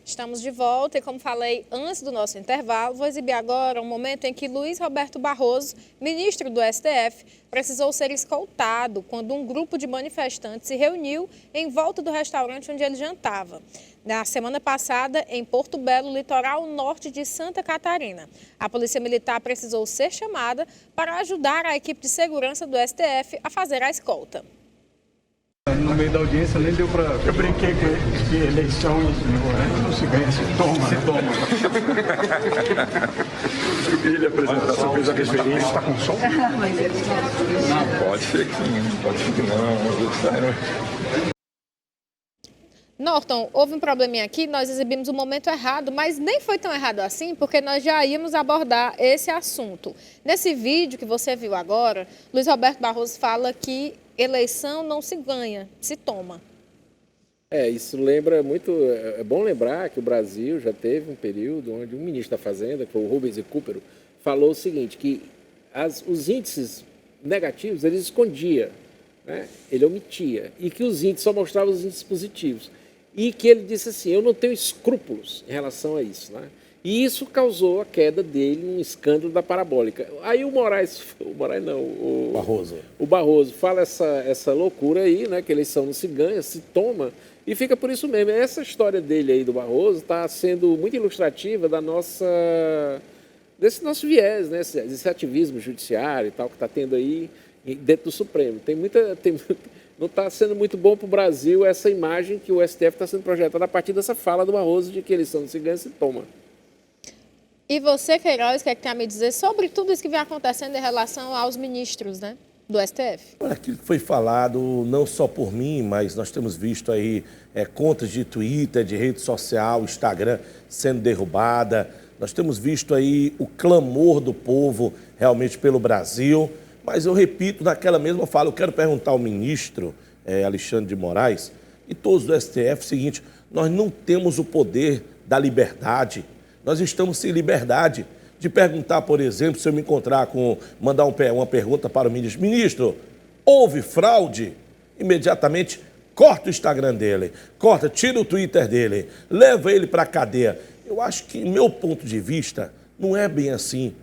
Estamos estamos de volta e, como falei antes do nosso intervalo, vou exibir agora um momento em que Luiz Roberto Barroso, ministro do STF, precisou ser escoltado quando um grupo de manifestantes se reuniu em volta do restaurante onde ele jantava, na semana passada, em Porto Belo, litoral norte de Santa Catarina. A Polícia Militar precisou ser chamada para ajudar a equipe de segurança do STF a fazer a escolta. No meio da audiência nem deu pra... Eu brinquei com ele, que eleição não se ganha, se toma. Eu queria lhe apresentar, você fez a referência, está com som? Não, pode ser que sim, pode ser que não. Norton, houve um probleminha aqui, nós exibimos o momento errado, mas nem foi tão errado assim, porque nós já íamos abordar esse assunto. Nesse vídeo que você viu agora, Luiz Roberto Barroso fala que eleição não se ganha, se toma. Isso lembra muito, é bom lembrar que o Brasil já teve um período onde um ministro da Fazenda, que foi o Rubens Recupero, falou o seguinte, que os índices negativos ele escondia, né? Ele omitia, e que os índices só mostravam os índices positivos. E que ele disse assim, eu não tenho escrúpulos em relação a isso, né? E isso causou a queda dele, um escândalo da parabólica. Aí o Barroso fala essa loucura aí, né? Que eleição não se ganha, se toma, e fica por isso mesmo. Essa história dele aí, do Barroso, está sendo muito ilustrativa desse nosso viés, né? Esse ativismo judiciário e tal que está tendo aí dentro do Supremo. Não está sendo muito bom para o Brasil essa imagem que o STF está sendo projetada a partir dessa fala do Barroso de que eleição não se ganha, se toma. E você, Queiroz, o que é que tem a me dizer sobre tudo isso que vem acontecendo em relação aos ministros, né, do STF? Olha, aquilo que foi falado não só por mim, mas nós temos visto aí contas de Twitter, de rede social, Instagram sendo derrubada. Nós temos visto aí o clamor do povo realmente pelo Brasil. Mas eu repito, naquela mesma fala, eu quero perguntar ao ministro Alexandre de Moraes e todos do STF o seguinte, nós não temos o poder da liberdade, nós estamos sem liberdade de perguntar, por exemplo, se eu me encontrar mandar uma pergunta para o ministro, houve fraude? Imediatamente corta o Instagram dele, tira o Twitter dele, leva ele para a cadeia. Eu acho que, meu ponto de vista, não é bem assim.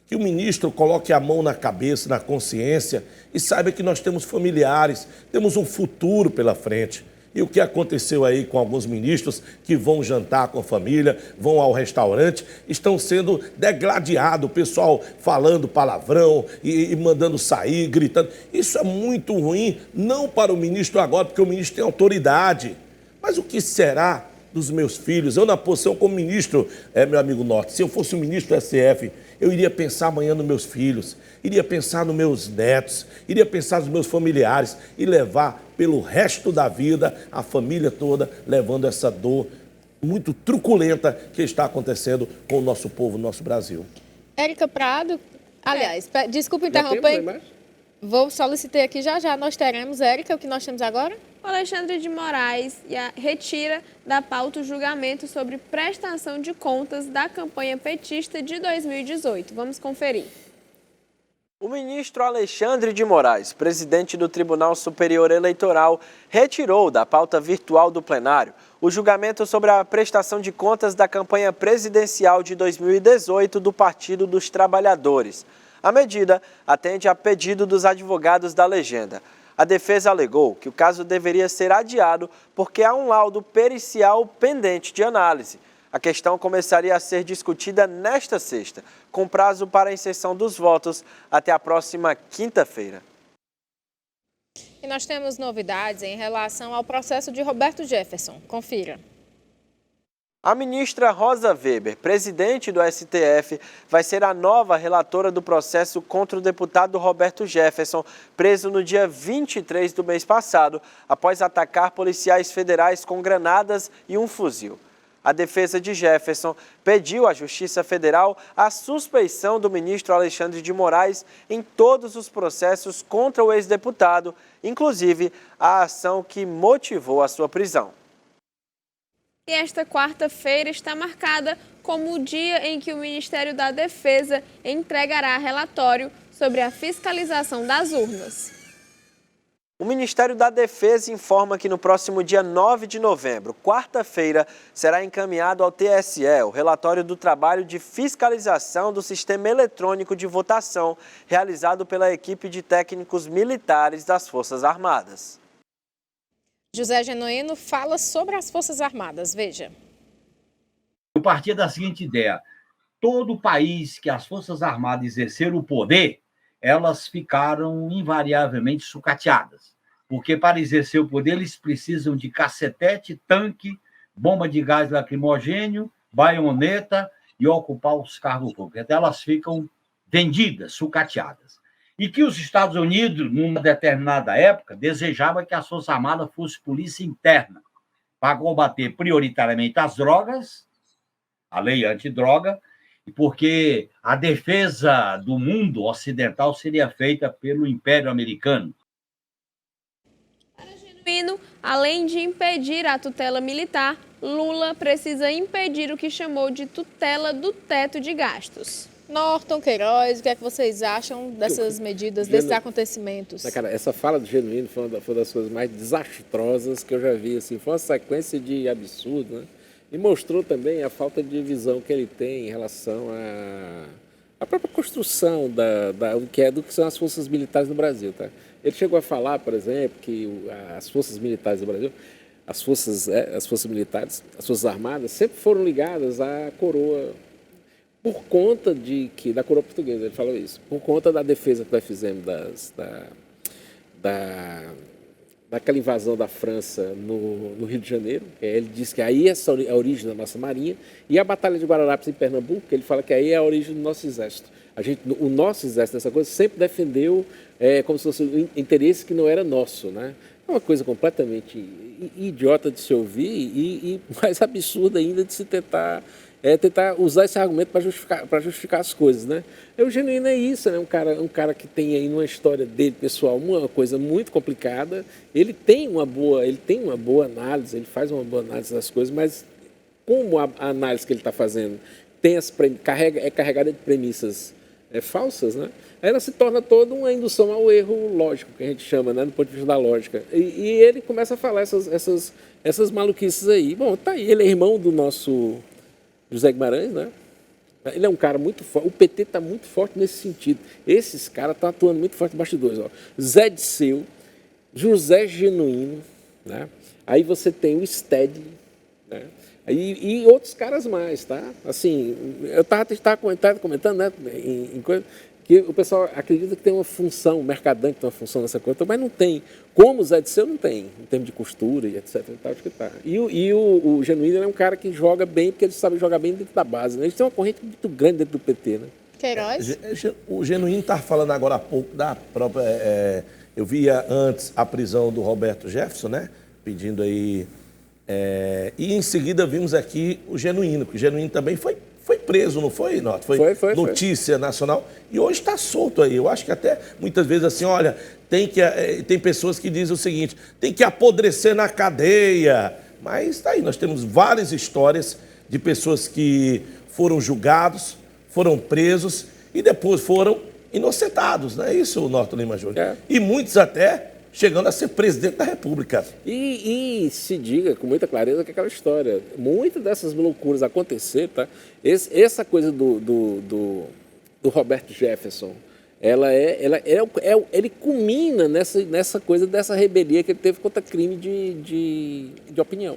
Que o ministro coloque a mão na cabeça, na consciência e saiba que nós temos familiares, temos um futuro pela frente. E o que aconteceu aí com alguns ministros que vão jantar com a família, vão ao restaurante, estão sendo degladiados, o pessoal falando palavrão e mandando sair, gritando. Isso é muito ruim, não para o ministro agora, porque o ministro tem autoridade. Mas o que será dos meus filhos? Eu, na posição como ministro, meu amigo Norte, se eu fosse o ministro do STF, eu iria pensar amanhã nos meus filhos, iria pensar nos meus netos, iria pensar nos meus familiares e levar pelo resto da vida a família toda, levando essa dor muito truculenta que está acontecendo com o nosso povo, o nosso Brasil. Érica Prado, aliás, desculpa interromper, vou solicitar aqui já, nós teremos, Érica, o que nós temos agora? O Alexandre de Moraes retira da pauta o julgamento sobre prestação de contas da campanha petista de 2018. Vamos conferir. O ministro Alexandre de Moraes, presidente do Tribunal Superior Eleitoral, retirou da pauta virtual do plenário o julgamento sobre a prestação de contas da campanha presidencial de 2018 do Partido dos Trabalhadores. A medida atende a pedido dos advogados da legenda. A defesa alegou que o caso deveria ser adiado porque há um laudo pericial pendente de análise. A questão começaria a ser discutida nesta sexta, com prazo para a inserção dos votos até a próxima quinta-feira. E nós temos novidades em relação ao processo de Roberto Jefferson. Confira. A ministra Rosa Weber, presidente do STF, vai ser a nova relatora do processo contra o deputado Roberto Jefferson, preso no dia 23 do mês passado, após atacar policiais federais com granadas e um fuzil. A defesa de Jefferson pediu à Justiça Federal a suspeição do ministro Alexandre de Moraes em todos os processos contra o ex-deputado, inclusive a ação que motivou a sua prisão. E esta quarta-feira está marcada como o dia em que o Ministério da Defesa entregará relatório sobre a fiscalização das urnas. O Ministério da Defesa informa que no próximo dia 9 de novembro, quarta-feira, será encaminhado ao TSE o relatório do trabalho de fiscalização do sistema eletrônico de votação realizado pela equipe de técnicos militares das Forças Armadas. José Genuíno fala sobre as Forças Armadas. Veja. Eu partia da seguinte ideia: todo país que as Forças Armadas exerceram o poder, elas ficaram invariavelmente sucateadas. Porque para exercer o poder, eles precisam de cacetete, tanque, bomba de gás lacrimogênio, baioneta e ocupar os cargos públicos. Então, elas ficam vendidas, sucateadas. E que os Estados Unidos, numa determinada época, desejava que as Forças Armadas fosse polícia interna, para combater prioritariamente as drogas, a lei antidroga, porque a defesa do mundo ocidental seria feita pelo Império Americano. Genuíno, além de impedir a tutela militar, Lula precisa impedir o que chamou de tutela do teto de gastos. Norton, Queiroz, o que é que vocês acham dessas medidas, desses acontecimentos? Cara, essa fala do Genuíno foi uma das coisas mais desastrosas que eu já vi. Assim, foi uma sequência de absurdos, né? E mostrou também a falta de visão que ele tem em relação à própria construção do que são as forças militares no Brasil. Tá? Ele chegou a falar, por exemplo, que as forças militares do Brasil, as forças militares, as forças armadas, sempre foram ligadas à coroa, por conta da coroa portuguesa, ele falou isso, por conta da defesa que nós fizemos daquela invasão da França no Rio de Janeiro. Ele diz que aí essa é a origem da nossa marinha, e a Batalha de Guararapes em Pernambuco, que ele fala que aí é a origem do nosso exército. O nosso exército, essa coisa, sempre defendeu como se fosse um interesse que não era nosso, né? É uma coisa completamente idiota de se ouvir e mais absurda ainda de se tentar usar esse argumento para justificar as coisas, né? O Genuíno é isso, né? Um cara que tem aí numa história dele pessoal uma coisa muito complicada. Ele tem uma boa análise, ele faz uma boa análise das coisas, mas como a análise que ele está fazendo é carregada de premissas falsas, né? Aí ela se torna toda uma indução ao erro lógico, que a gente chama, né? Do ponto de vista da lógica. E ele começa a falar essas maluquices aí. Bom, tá aí, ele é irmão do nosso José Guimarães, né? Ele é um cara muito forte. O PT está muito forte nesse sentido. Esses caras estão atuando muito forte em bastidores. Ó. Zé Disseu, José Genuíno, né? Aí você tem o Stedley, né? E outros caras mais, tá? Assim, eu estava comentando, né? Em coisa, que o pessoal acredita que tem uma função, o mercadante tem uma função nessa coisa, mas não tem. Como o Zé Disseu não tem, em termos de costura e etc. E tal, acho que tá. E o Genuíno é um cara que joga bem, porque ele sabe jogar bem dentro da base, né? Eles têm uma corrente muito grande dentro do PT, né? Queiroz? O Genuíno está falando agora há pouco da própria... eu via antes a prisão do Roberto Jefferson, né? Pedindo aí... e em seguida vimos aqui o Genuíno, que o Genuíno também foi preso, não foi, Norton? Foi notícia nacional. E hoje está solto aí. Eu acho que até muitas vezes assim, olha, tem pessoas que dizem o seguinte, tem que apodrecer na cadeia. Mas tá aí, nós temos várias histórias de pessoas que foram julgados, foram presos e depois foram inocentados, não é isso, Norton Lima Júnior? E muitos até chegando a ser presidente da República. E se diga com muita clareza que aquela história, muitas dessas loucuras aconteceram, tá? Essa coisa do Roberto Jefferson, ele culmina nessa coisa dessa rebelia que ele teve contra crime de opinião.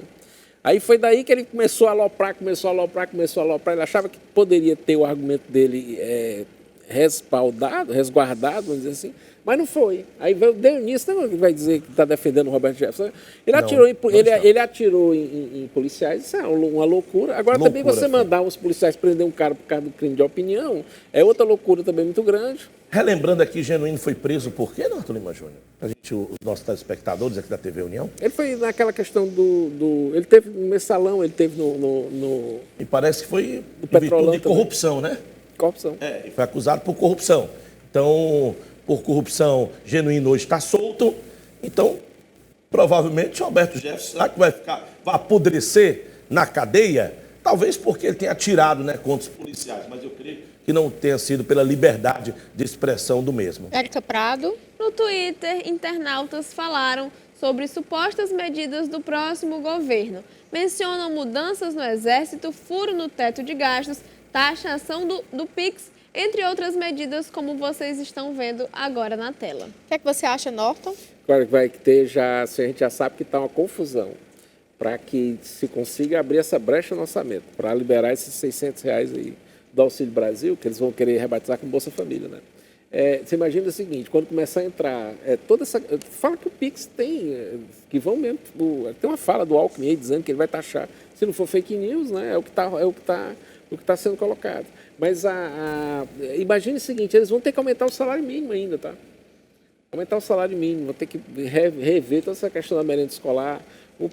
Aí foi daí que ele começou a aloprar, ele achava que poderia ter o argumento dele resguardado, vamos dizer assim, mas não foi. Aí deu início, não vai dizer que está defendendo o Roberto Jefferson. Ele atirou em policiais, isso é uma loucura. Agora também você mandar os policiais prender um cara por causa do crime de opinião, é outra loucura também muito grande. Relembrando aqui, Genuíno foi preso por quê, Norton Lima Júnior? Os nossos telespectadores aqui da TV União. Ele foi naquela questão ele teve no mensalão, ele teve no E parece que foi em virtude de corrupção, né? Corrupção. Ele foi acusado por corrupção. Então, por corrupção, Genuíno hoje está solto. Então, provavelmente, Roberto Jefferson, será que vai apodrecer na cadeia? Talvez porque ele tenha atirado, né, contra os policiais. Mas eu creio que não tenha sido pela liberdade de expressão do mesmo. Érica Prado. No Twitter, internautas falaram sobre supostas medidas do próximo governo. Mencionam mudanças no Exército, furo no teto de gastos, taxação do PIX, entre outras medidas, como vocês estão vendo agora na tela. O que é que você acha, Norton? Agora vai ter a gente já sabe que está uma confusão para que se consiga abrir essa brecha no orçamento, para liberar esses R$600 aí do Auxílio Brasil, que eles vão querer rebatizar com Bolsa Família, né? Você imagina o seguinte, quando começar a entrar toda essa... Fala que o PIX tem, que vão mesmo... Tem uma fala do Alckmin aí dizendo que ele vai taxar, se não for fake news, né? É o que está sendo colocado. Mas imagine o seguinte, eles vão ter que aumentar o salário mínimo ainda, tá? Aumentar o salário mínimo, vão ter que rever toda essa questão da merenda escolar.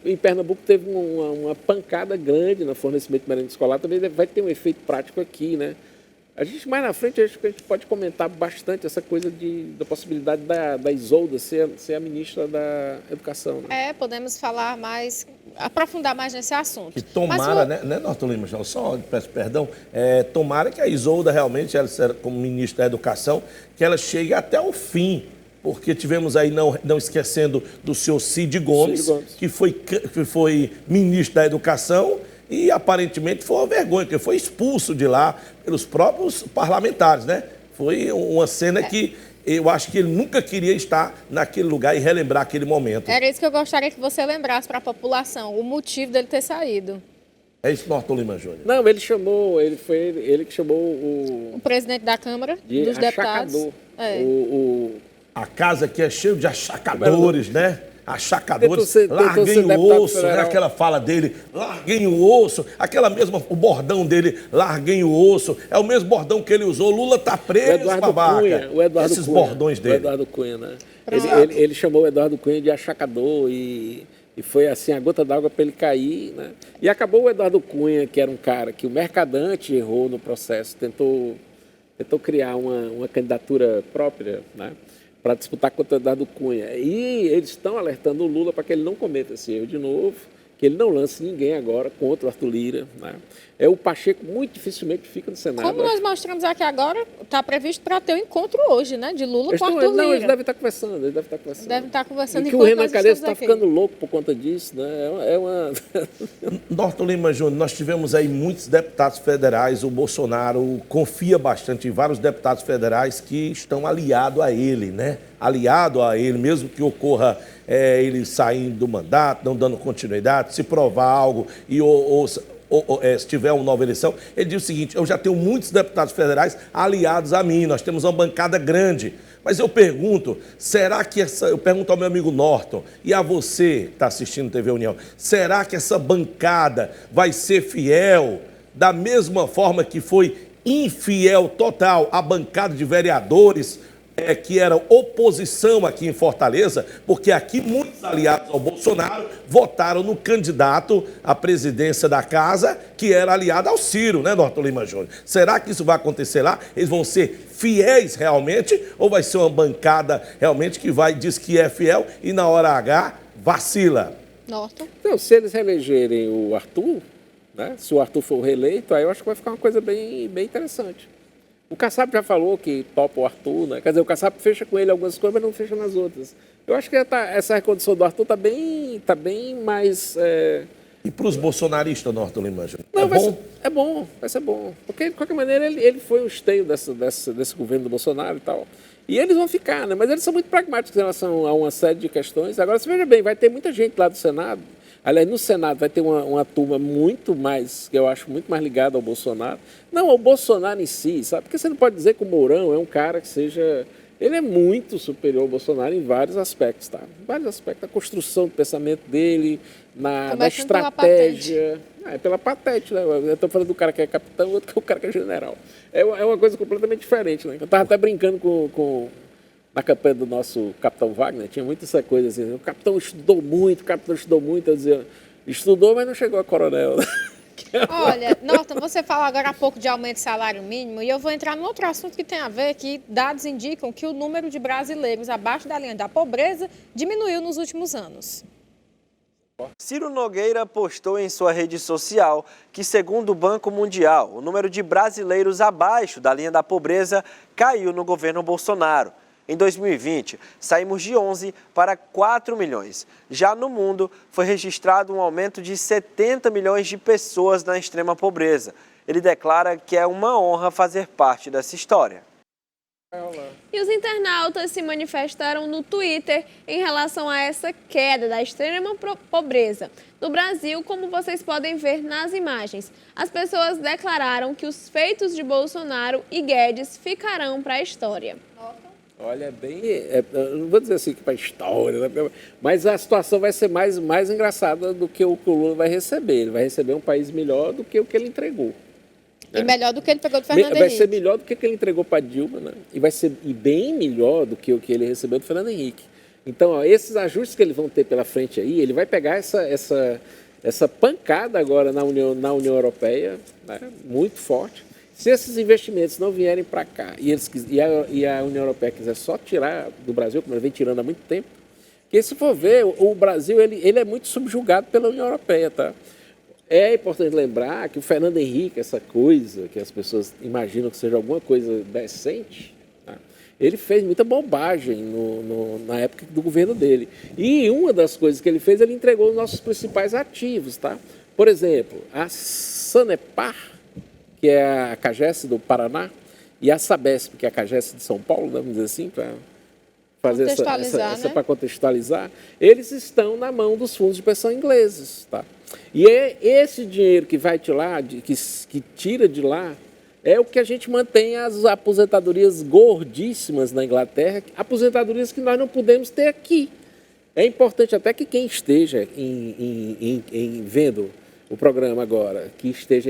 Em Pernambuco teve uma pancada grande no fornecimento de merenda escolar, também vai ter um efeito prático aqui, né? A gente, mais na frente, acho que a gente pode comentar bastante essa coisa da possibilidade da Isolda ser a ministra da Educação. Né? Podemos falar mais, aprofundar mais nesse assunto. Que tomara, né, Norton Lima, só peço perdão, tomara que a Isolda realmente, ela como ministra da Educação, que ela chegue até o fim, porque tivemos aí, não esquecendo do senhor Cid Gomes, que foi ministro da Educação, e aparentemente foi uma vergonha, porque foi expulso de lá pelos próprios parlamentares, né? Foi uma cena que eu acho que ele nunca queria estar naquele lugar e relembrar aquele momento. Era isso que eu gostaria que você lembrasse para a população, o motivo dele ter saído. É isso, Norton Lima Júnior. Não, foi ele que chamou o presidente da Câmara dos Deputados. A casa aqui é cheia de achacadores, né? Achacadores, larguem o osso, né? Aquela fala dele, larguem o osso, o bordão dele, larguem o osso, é o mesmo bordão que ele usou, Lula tá preso, babaca. Esses bordões dele. O Eduardo Cunha, né? Ele chamou o Eduardo Cunha de achacador e foi assim, a gota d'água para ele cair, né? E acabou o Eduardo Cunha, que era um cara que o Mercadante errou no processo, tentou criar uma candidatura própria, né? Para disputar contra o Eduardo Cunha. E eles estão alertando o Lula para que ele não cometa esse erro de novo, que ele não lance ninguém agora contra o Arthur Lira. Né? O Pacheco muito dificilmente fica no Senado. Como nós mostramos aqui agora, está previsto para ter um encontro hoje, né? De Lula com Arthur Lira. Não, eles devem estar conversando. Devem estar conversando. E que o Renan Calheiros está ficando louco por conta disso, né? Norton Lima Júnior, nós tivemos aí muitos deputados federais, o Bolsonaro confia bastante em vários deputados federais que estão aliados a ele, né? Aliado a ele, mesmo que ocorra ele saindo do mandato, não dando continuidade, se provar algo e se tiver uma nova eleição, ele diz o seguinte: eu já tenho muitos deputados federais aliados a mim, nós temos uma bancada grande. Mas eu pergunto, eu pergunto ao meu amigo Norton e a você que está assistindo TV União, será que essa bancada vai ser fiel da mesma forma que foi infiel total à bancada de vereadores que era oposição aqui em Fortaleza, porque aqui muitos aliados ao Bolsonaro votaram no candidato à presidência da casa, que era aliado ao Ciro, né, Norton Lima Júnior? Será que isso vai acontecer lá? Eles vão ser fiéis realmente, ou vai ser uma bancada realmente que diz que é fiel e na hora H vacila? Norton? Então, se eles reelegerem o Arthur, né, se o Arthur for reeleito, aí eu acho que vai ficar uma coisa bem interessante. O Kassab já falou que topa o Arthur, né? Quer dizer, o Kassab fecha com ele algumas coisas, mas não fecha nas outras. Eu acho que essa recondução do Arthur está bem mais... E para os bolsonaristas, Norton Lima Júnior? Não, vai ser bom. Porque, de qualquer maneira, ele foi o esteio desse governo do Bolsonaro e tal. E eles vão ficar, né? Mas eles são muito pragmáticos em relação a uma série de questões. Agora, você veja bem, vai ter muita gente lá do Senado. Aliás, no Senado vai ter uma turma muito mais, que eu acho muito mais ligada ao Bolsonaro. Não ao Bolsonaro em si, sabe? Porque você não pode dizer que o Mourão é um cara que seja... Ele é muito superior ao Bolsonaro em vários aspectos, tá? Em vários aspectos. A construção do pensamento dele, na estratégia... Pela patente, né? Eu estou falando do cara que é capitão, outro que é o cara que é general. É uma coisa completamente diferente, né? Eu estava até brincando na campanha do nosso capitão Wagner, tinha muito essa coisa assim, o capitão estudou muito, eu dizia, estudou, mas não chegou a coronel. Olha, Norton, você fala agora há pouco de aumento de salário mínimo e eu vou entrar num outro assunto que tem a ver, que dados indicam que o número de brasileiros abaixo da linha da pobreza diminuiu nos últimos anos. Ciro Nogueira postou em sua rede social que, segundo o Banco Mundial, o número de brasileiros abaixo da linha da pobreza caiu no governo Bolsonaro. Em 2020, saímos de 11 para 4 milhões. Já no mundo, foi registrado um aumento de 70 milhões de pessoas na extrema pobreza. Ele declara que é uma honra fazer parte dessa história. E os internautas se manifestaram no Twitter em relação a essa queda da extrema pobreza no Brasil, como vocês podem ver nas imagens. As pessoas declararam que os feitos de Bolsonaro e Guedes ficarão para a história. Olha, eu não vou dizer assim que para a história, né? Mas a situação vai ser mais engraçada do que o Lula vai receber. Ele vai receber um país melhor do que o que ele entregou. E melhor do que ele pegou do Fernando Henrique. Vai ser melhor do que ele entregou para Dilma, né? E vai ser bem melhor do que o que ele recebeu do Fernando Henrique. Então, ó, esses ajustes que eles vão ter pela frente aí, ele vai pegar essa pancada agora na União Europeia, né? Muito forte. Se esses investimentos não vierem para cá e a União Europeia quiser só tirar do Brasil, como ele vem tirando há muito tempo, porque se for ver, o Brasil ele é muito subjugado pela União Europeia, tá? É importante lembrar que o Fernando Henrique, essa coisa que as pessoas imaginam que seja alguma coisa decente, tá? Ele fez muita bobagem na época do governo dele. E uma das coisas que ele fez, ele entregou os nossos principais ativos, tá? Por exemplo, a Sanepar, que é a Cagesse do Paraná, e a Sabesp, que é a Cagesse de São Paulo, vamos dizer assim, para fazer para contextualizar, eles estão na mão dos fundos de pensão ingleses, tá? E é esse dinheiro que vai de lá, que tira de lá, é o que a gente mantém as aposentadorias gordíssimas na Inglaterra, aposentadorias que nós não podemos ter aqui. É importante até que quem esteja vendo o programa agora, que esteja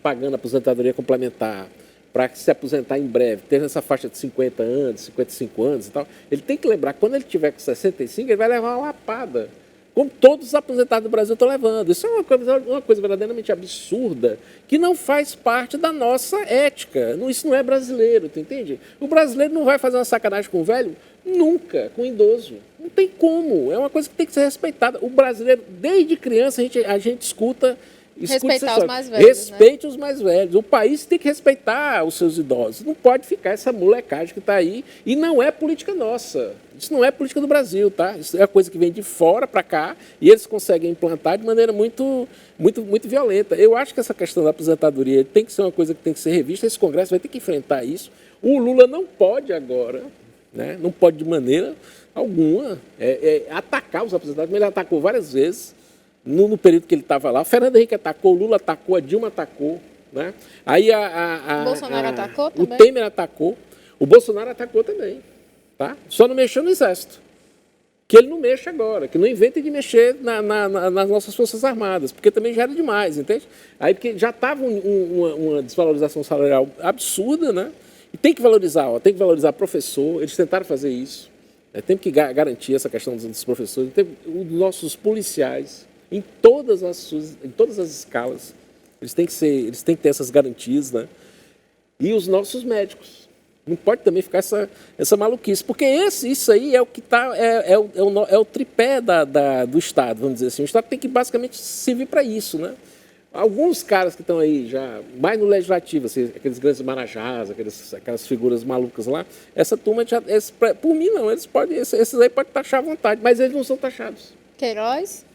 pagando aposentadoria complementar, para se aposentar em breve, ter essa faixa de 50 anos, 55 anos e tal, ele tem que lembrar que quando ele tiver com 65, ele vai levar uma lapada, como todos os aposentados do Brasil estão levando. Isso é uma coisa verdadeiramente absurda, que não faz parte da nossa ética. Isso não é brasileiro, tu entende? O brasileiro não vai fazer uma sacanagem com o velho nunca, com o idoso. Não tem como. É uma coisa que tem que ser respeitada. O brasileiro, desde criança, a gente escuta respeitar os mais velhos. Respeite os mais velhos. O país tem que respeitar os seus idosos. Não pode ficar essa molecagem que está aí. E não é política nossa. Isso não é política do Brasil, tá? Isso é uma coisa que vem de fora para cá e eles conseguem implantar de maneira muito violenta. Eu acho que essa questão da aposentadoria tem que ser uma coisa que tem que ser revista. Esse Congresso vai ter que enfrentar isso. O Lula não pode agora, né? Não pode de maneira alguma atacar os aposentados, mas ele atacou várias vezes. No período que ele estava lá, o Fernando Henrique atacou, o Lula atacou, a Dilma atacou, né? Aí o Bolsonaro atacou também. O Temer atacou, o Bolsonaro atacou também, tá? Só não mexeu no Exército, que ele não mexa agora, que não invente de mexer nas nossas Forças Armadas, porque também já era demais, entende? Aí porque já estava uma desvalorização salarial absurda, né? E tem que valorizar, tem que valorizar professor, eles tentaram fazer isso, tem que garantir essa questão dos professores, os nossos policiais, em todas as escalas, eles têm que ter essas garantias, né? E os nossos médicos. Não pode também ficar essa maluquice, porque isso aí é o que é o tripé do Estado, vamos dizer assim. O Estado tem que basicamente servir para isso, né? Alguns caras que estão aí já, mais no legislativo, assim, aqueles grandes marajás, aquelas figuras malucas lá, essa turma já, por mim não, esses aí podem taxar à vontade, mas eles não são taxados. Queiroz?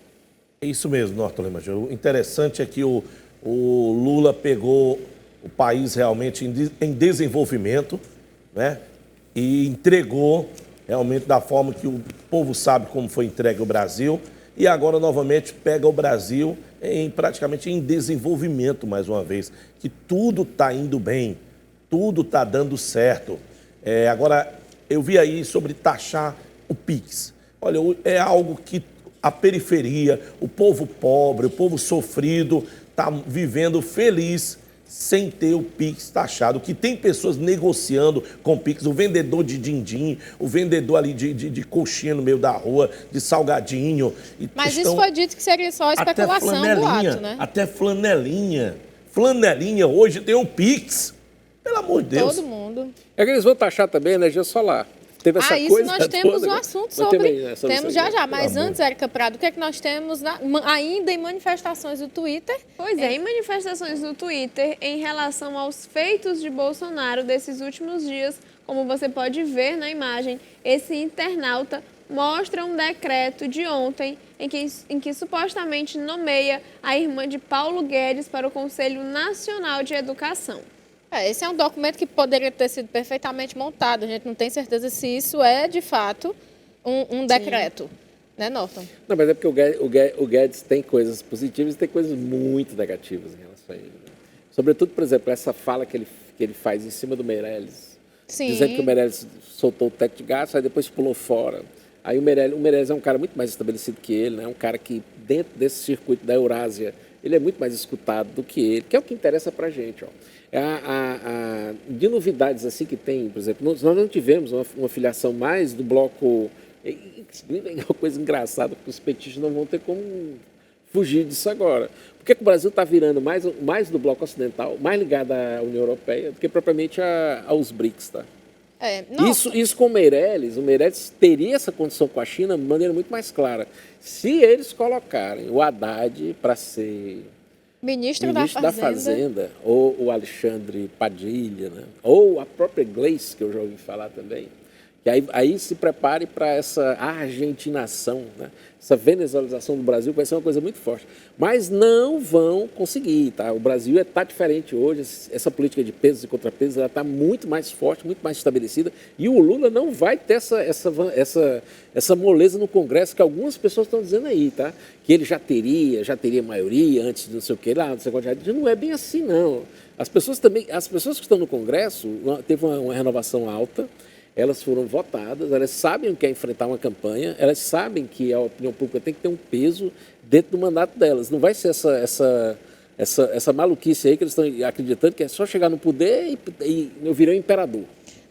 É isso mesmo, Norton Lima Júnior. O interessante é que o Lula pegou o país realmente em desenvolvimento, né? E entregou realmente da forma que o povo sabe como foi entregue o Brasil. E agora, novamente, pega o Brasil praticamente em desenvolvimento, mais uma vez. Que tudo está indo bem, tudo está dando certo. Agora, eu vi aí sobre taxar o PIX. Olha, é algo que a periferia, o povo pobre, o povo sofrido, está vivendo feliz sem ter o PIX taxado. Que tem pessoas negociando com o PIX, o vendedor de din-din, o vendedor ali de coxinha no meio da rua, de salgadinho. Mas isso foi dito que seria só especulação do ato, né? Até flanelinha. Flanelinha hoje tem um PIX. Pelo amor de Deus. Todo mundo. É que eles vão taxar também a energia solar. teve essa isso coisa nós temos toda, um né? assunto Mas sobre. também, né, sobre Temos isso aí, já. né? Mas Pelo amor. antes, Érica Prado, o que é que nós temos ainda em manifestações do Twitter? Pois é, em manifestações no Twitter em relação aos feitos de Bolsonaro desses últimos dias, como você pode ver na imagem, esse internauta mostra um decreto de ontem em que supostamente nomeia a irmã de Paulo Guedes para o Conselho Nacional de Educação. Esse é um documento que poderia ter sido perfeitamente montado. A gente não tem certeza se isso é, de fato, um decreto. Né, Norton? Não, mas é porque o Guedes tem coisas positivas e tem coisas muito negativas em relação a ele. Né? Sobretudo, por exemplo, essa fala que ele faz em cima do Meirelles. Sim. Dizendo que o Meirelles soltou o teto de gastos, aí depois pulou fora. Aí o Meirelles é um cara muito mais estabelecido que ele, né? Um cara que, dentro desse circuito da Eurásia, ele é muito mais escutado do que ele, que é o que interessa pra gente. Ó. De novidades assim que tem, por exemplo, nós não tivemos uma filiação mais do bloco... É uma coisa engraçada, porque os petistas não vão ter como fugir disso agora. Por que o Brasil está virando mais do bloco ocidental, mais ligado à União Europeia, do que propriamente aos BRICS, tá? Isso com o Meirelles teria essa condição com a China de maneira muito mais clara. Se eles colocarem o Haddad para ser ministro da Fazenda, ou o Alexandre Padilha, né? Ou a própria Gleice, que eu já ouvi falar também, que aí se prepare para essa argentinação, né? Essa venezuelização do Brasil vai ser uma coisa muito forte. Mas não vão conseguir, tá? O Brasil está diferente hoje, essa política de pesos e contrapesos está muito mais forte, muito mais estabelecida, e o Lula não vai ter essa moleza no Congresso que algumas pessoas estão dizendo aí, tá? Que ele já teria maioria antes de não sei o que lá, não sei o que, não é bem assim, não. As pessoas que estão no Congresso, teve uma renovação alta, elas foram votadas, elas sabem o que é enfrentar uma campanha, elas sabem que a opinião pública tem que ter um peso dentro do mandato delas. Não vai ser essa maluquice aí que eles estão acreditando que é só chegar no poder e eu virei um imperador.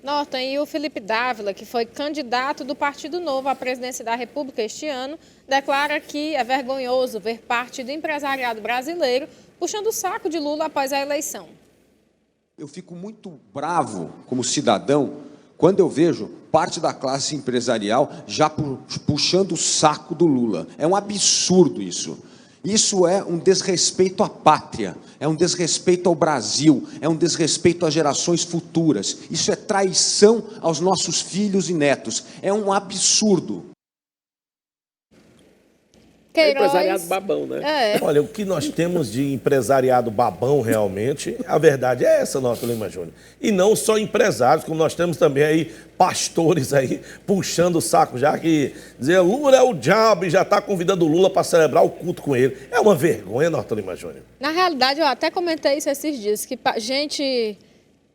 Norton, e o Felipe Dávila, que foi candidato do Partido Novo à presidência da República este ano, declara que é vergonhoso ver parte do empresariado brasileiro puxando o saco de Lula após a eleição. Eu fico muito bravo como cidadão quando eu vejo parte da classe empresarial já puxando o saco do Lula. É um absurdo isso. Isso é um desrespeito à pátria, é um desrespeito ao Brasil, é um desrespeito às gerações futuras. Isso é traição aos nossos filhos e netos. É um absurdo. Queiroz. Empresariado babão, né? Olha, o que nós temos de empresariado babão realmente, a verdade é essa, Norton Lima Júnior. E não só empresários, como nós temos também aí pastores aí puxando o saco, já que dizer Lula é o diabo e já está convidando o Lula para celebrar o culto com ele. É uma vergonha, Norton Lima Júnior. Na realidade, eu até comentei isso esses dias, que gente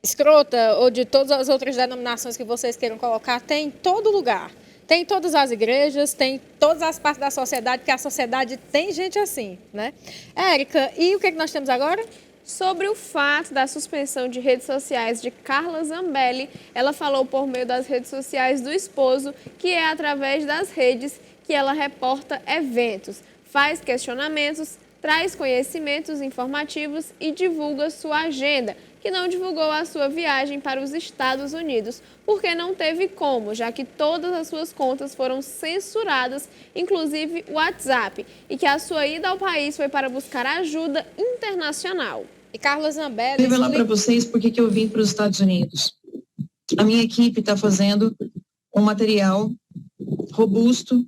escrota ou de todas as outras denominações que vocês queiram colocar, tem em todo lugar. Tem todas as igrejas, tem todas as partes da sociedade, porque a sociedade tem gente assim, né? Érica, e o que nós temos agora? Sobre o fato da suspensão de redes sociais de Carla Zambelli, ela falou por meio das redes sociais do esposo que é através das redes que ela reporta eventos, faz questionamentos, traz conhecimentos informativos e divulga sua agenda, que não divulgou a sua viagem para os Estados Unidos, porque não teve como, já que todas as suas contas foram censuradas, inclusive o WhatsApp, e que a sua ida ao país foi para buscar ajuda internacional. E Carla Zambelli... Vou revelar para vocês por que eu vim para os Estados Unidos. A minha equipe está fazendo um material robusto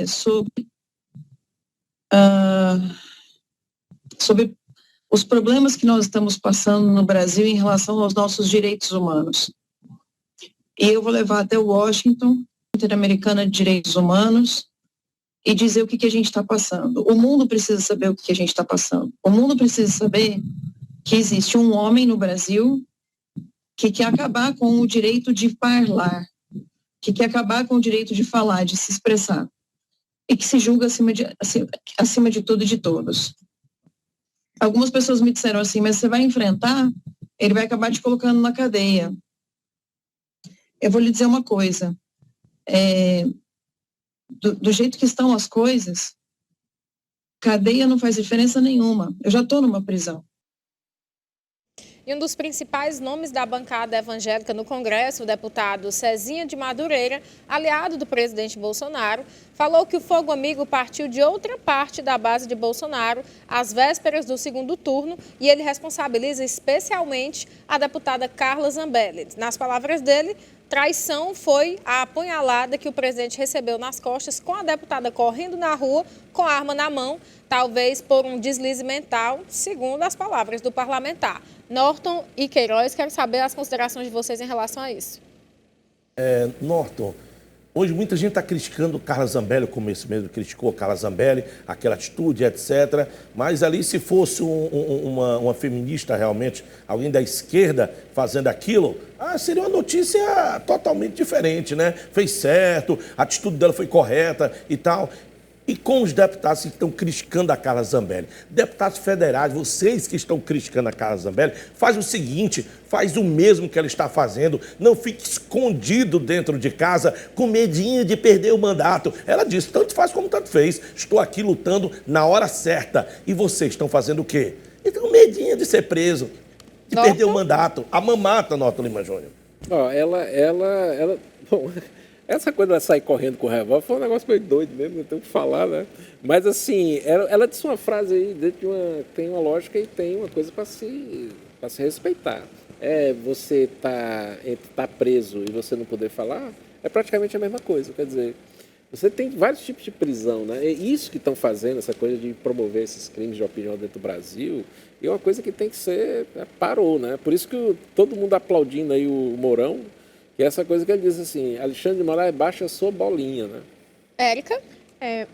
sobre os problemas que nós estamos passando no Brasil em relação aos nossos direitos humanos. E eu vou levar até Washington, Interamericana de Direitos Humanos, e dizer o que a gente está passando. O mundo precisa saber o que a gente está passando. O mundo precisa saber que existe um homem no Brasil que quer acabar com o direito de falar, que quer acabar com o direito de falar, de se expressar, e que se julga acima de tudo e de todos. Algumas pessoas me disseram assim, mas você vai enfrentar, ele vai acabar te colocando na cadeia. Eu vou lhe dizer uma coisa, do jeito que estão as coisas, cadeia não faz diferença nenhuma. Eu já estou numa prisão. E um dos principais nomes da bancada evangélica no Congresso, o deputado Cezinha de Madureira, aliado do presidente Bolsonaro, falou que o Fogo Amigo partiu de outra parte da base de Bolsonaro às vésperas do segundo turno e ele responsabiliza especialmente a deputada Carla Zambelli. Nas palavras dele, traição foi a apunhalada que o presidente recebeu nas costas com a deputada correndo na rua com a arma na mão, talvez por um deslize mental, segundo as palavras do parlamentar. Norton e Queiroz, quero saber as considerações de vocês em relação a isso. Norton, hoje muita gente está criticando Carla Zambelli, como esse mesmo criticou Carla Zambelli, aquela atitude, etc. Mas ali, se fosse uma feminista realmente, alguém da esquerda fazendo aquilo, seria uma notícia totalmente diferente, né? Fez certo, a atitude dela foi correta e tal. E com os deputados que estão criticando a Carla Zambelli, deputados federais, vocês que estão criticando a Carla Zambelli, faz o seguinte, faz o mesmo que ela está fazendo, não fique escondido dentro de casa com medinho de perder o mandato. Ela disse, tanto faz como tanto fez, estou aqui lutando na hora certa. E vocês estão fazendo o quê? Então, medinho de ser preso, de perder o mandato. A mamata, Norton Lima Júnior. Bom, essa coisa de sair correndo com o revólver foi um negócio meio doido mesmo, não tenho o que falar, né? Mas assim, ela disse uma frase aí, tem uma lógica e tem uma coisa para se respeitar. Você tá preso e você não poder falar, é praticamente a mesma coisa, quer dizer, você tem vários tipos de prisão, né? É isso que estão fazendo, essa coisa de promover esses crimes de opinião dentro do Brasil, e é uma coisa que tem que ser, parou, né? Por isso que todo mundo aplaudindo aí o Mourão, que é essa coisa que ele diz assim, Alexandre de Moraes, baixa a sua bolinha, né? Érica?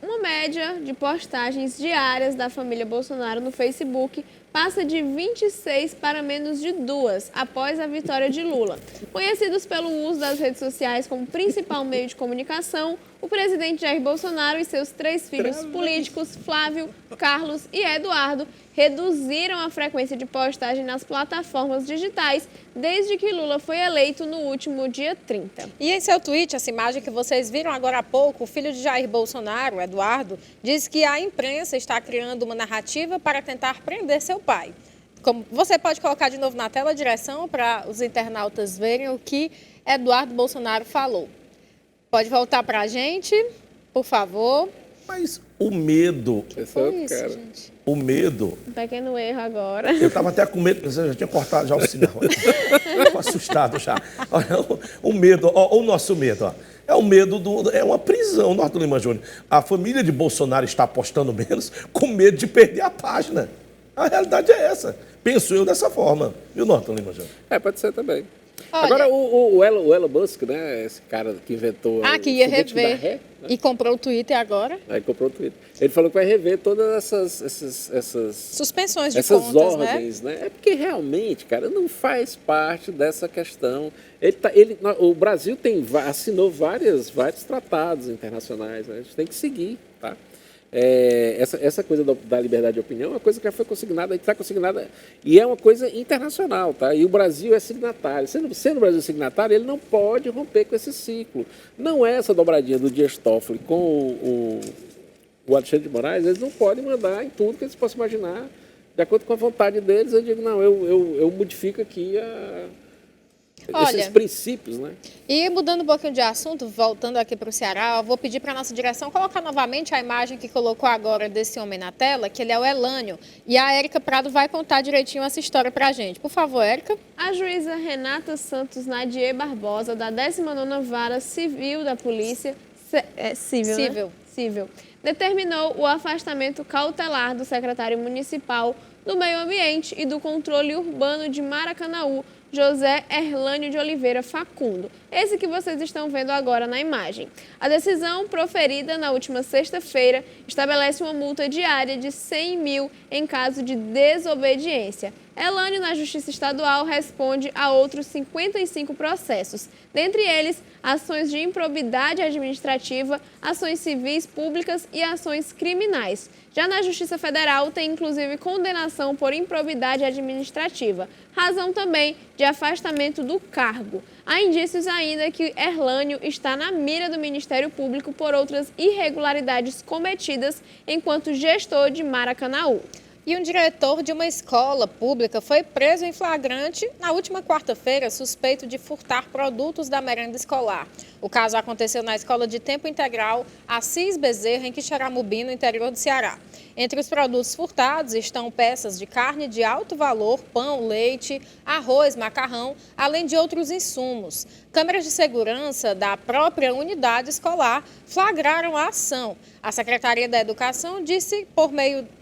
Uma média de postagens diárias da família Bolsonaro no Facebook passa de 26 para menos de 2 após a vitória de Lula. Conhecidos pelo uso das redes sociais como principal meio de comunicação, o presidente Jair Bolsonaro e seus 3 filhos políticos, Flávio, Carlos e Eduardo, reduziram a frequência de postagem nas plataformas digitais desde que Lula foi eleito no último dia 30. E em seu tweet, essa imagem que vocês viram agora há pouco, o filho de Jair Bolsonaro, Eduardo, diz que a imprensa está criando uma narrativa para tentar prender seu pai. Você pode colocar de novo na tela a direção para os internautas verem o que Eduardo Bolsonaro falou. Pode voltar para a gente, por favor. Mas o medo... O medo... Um pequeno erro agora. Eu estava até com medo, você já tinha cortado já o sinal. Estou assustado já. Olha, o medo, o nosso medo, ó. É o medo é uma prisão, Norton Lima Júnior. A família de Bolsonaro está apostando menos com medo de perder a página. A realidade é essa. Penso eu dessa forma. Viu, Norton Lima Júnior? Pode ser também. Olha, agora, o Elon Musk, né, esse cara que inventou... que ia rever e comprou o Twitter agora. Aí comprou o Twitter. Ele falou que vai rever todas essas suspensões de essas contas, ordens, né? É porque realmente, cara, não faz parte dessa questão. O Brasil assinou vários tratados internacionais, né? A gente tem que seguir, tá? Essa coisa da liberdade de opinião é uma coisa que já foi consignada, está consignada, e é uma coisa internacional, tá? E o Brasil é signatário. Sendo o Brasil signatário, ele não pode romper com esse ciclo. Não é essa dobradinha do Dias Toffoli com o Alexandre de Moraes, eles não podem mandar em tudo que eles possam imaginar, de acordo com a vontade deles. Eu digo, não, eu modifico aqui esses princípios, né? E mudando um pouquinho de assunto, voltando aqui para o Ceará, eu vou pedir para a nossa direção colocar novamente a imagem que colocou agora desse homem na tela, que ele é o Elânio. E a Érica Prado vai contar direitinho essa história para a gente. Por favor, Érica. A juíza Renata Santos Nadier Barbosa, da 19ª Vara Civil da Polícia... Civil. Determinou o afastamento cautelar do secretário municipal do Meio Ambiente e do Controle Urbano de Maracanaú, José Erlânio de Oliveira Facundo, esse que vocês estão vendo agora na imagem. A decisão proferida na última sexta-feira estabelece uma multa diária de 100 mil em caso de desobediência. Erlânio, na Justiça Estadual, responde a outros 55 processos, dentre eles ações de improbidade administrativa, ações civis públicas e ações criminais. Já na Justiça Federal, tem inclusive condenação por improbidade administrativa, razão também de afastamento do cargo. Há indícios ainda que Erlânio está na mira do Ministério Público por outras irregularidades cometidas enquanto gestor de Maracanaú. E um diretor de uma escola pública foi preso em flagrante na última quarta-feira, suspeito de furtar produtos da merenda escolar. O caso aconteceu na escola de tempo integral Assis Bezerra, em Quixeramobim, no interior do Ceará. Entre os produtos furtados estão peças de carne de alto valor, pão, leite, arroz, macarrão, além de outros insumos. Câmeras de segurança da própria unidade escolar flagraram a ação. A Secretaria da Educação disse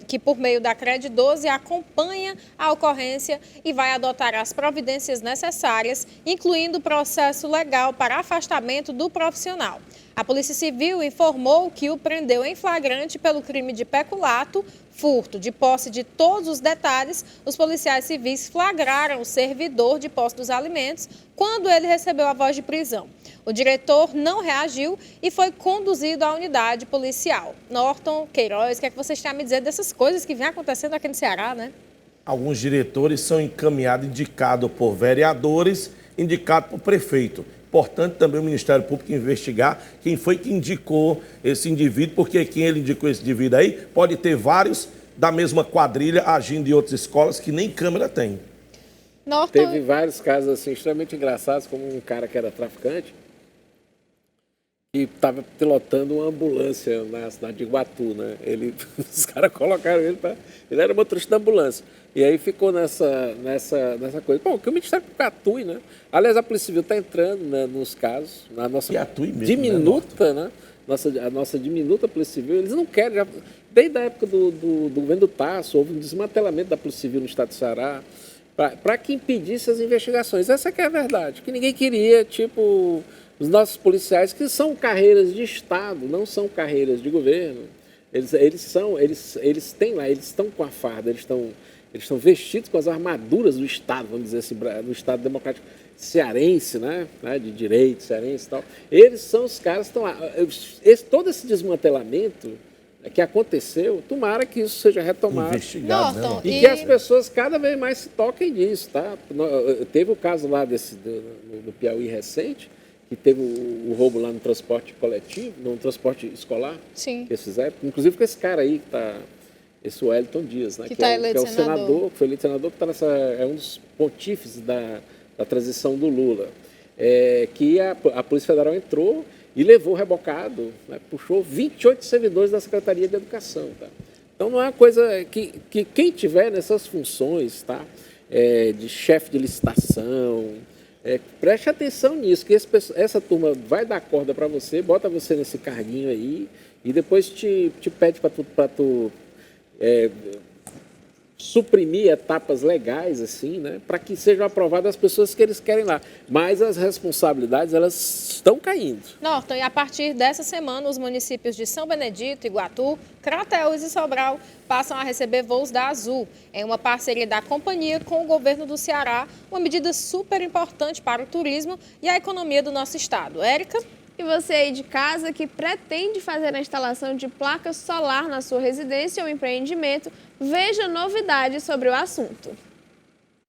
que por meio da CRED 12 acompanha a ocorrência e vai adotar as providências necessárias, incluindo o processo legal para afastamento do profissional. A Polícia Civil informou que o prendeu em flagrante pelo crime de peculato, furto. De posse de todos os detalhes, os policiais civis flagraram o servidor de posse dos alimentos quando ele recebeu a voz de prisão. O diretor não reagiu e foi conduzido à unidade policial. Norton Queiroz, o que é que vocês têm a me dizer dessas coisas que vêm acontecendo aqui no Ceará, né? Alguns diretores são encaminhados, indicados por vereadores, indicados por prefeito. Importante também o Ministério Público investigar quem foi que indicou esse indivíduo, porque quem ele indicou esse indivíduo aí pode ter vários da mesma quadrilha agindo em outras escolas que nem câmera tem. Norton... Teve vários casos assim extremamente engraçados, como um cara que era traficante e estava pilotando uma ambulância na cidade de Iguatu, né? Os caras colocaram ele para... Ele era motorista da ambulância. E aí ficou nessa coisa. Bom, que o Ministério Público atue, né? Aliás, a Polícia Civil está entrando, né, nos casos, na nossa diminuta, né? A nossa diminuta Polícia Civil, eles não querem, desde a época do governo do Tasso, houve um desmantelamento da Polícia Civil no estado do Ceará, para que impedisse as investigações. Essa que é a verdade, que ninguém queria, tipo, os nossos policiais, que são carreiras de Estado, não são carreiras de governo, eles têm lá, eles estão com a farda, eles estão vestidos com as armaduras do Estado, vamos dizer assim, do Estado Democrático Cearense, né, de direito cearense e tal. Eles são os caras que estão lá. Todo esse desmantelamento que aconteceu, tomara que isso seja retomado. Investigado, Norton, e que as pessoas cada vez mais se toquem disso, tá? Teve o caso lá do Piauí recente, que teve o roubo lá no transporte coletivo, no transporte escolar. Sim. Que eles fizeram. Inclusive com esse cara aí que está... Esse Wellington Dias, né? Que é o senador, que foi eleito senador, que é um dos pontífices da transição do Lula. Que a Polícia Federal entrou e levou rebocado, né, puxou 28 servidores da Secretaria de Educação. Tá? Então não é uma coisa que quem tiver nessas funções, tá, de chefe de licitação, preste atenção nisso, que essa turma vai dar corda para você, bota você nesse carguinho aí e depois te pede para tu suprimir etapas legais, assim, né, para que sejam aprovadas as pessoas que eles querem lá. Mas as responsabilidades, elas estão caindo. Norton, e a partir dessa semana, os municípios de São Benedito, Iguatu, Crateús e Sobral passam a receber voos da Azul, em uma parceria da companhia com o governo do Ceará, uma medida super importante para o turismo e a economia do nosso estado. Érica? E você aí de casa que pretende fazer a instalação de placas solar na sua residência ou empreendimento, veja novidades sobre o assunto.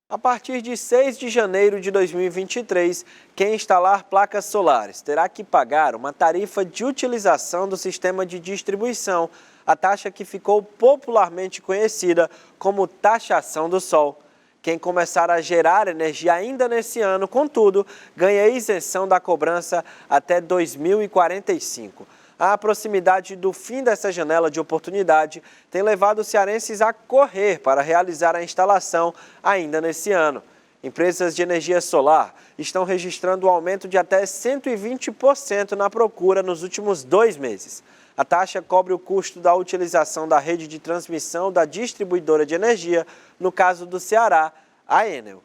A partir de 6 de janeiro de 2023, quem instalar placas solares terá que pagar uma tarifa de utilização do sistema de distribuição, a taxa que ficou popularmente conhecida como taxação do sol. Quem começar a gerar energia ainda nesse ano, contudo, ganha isenção da cobrança até 2045. A proximidade do fim dessa janela de oportunidade tem levado os cearenses a correr para realizar a instalação ainda nesse ano. Empresas de energia solar estão registrando um aumento de até 120% na procura nos últimos 2 meses. A taxa cobre o custo da utilização da rede de transmissão da distribuidora de energia, no caso do Ceará, a Enel.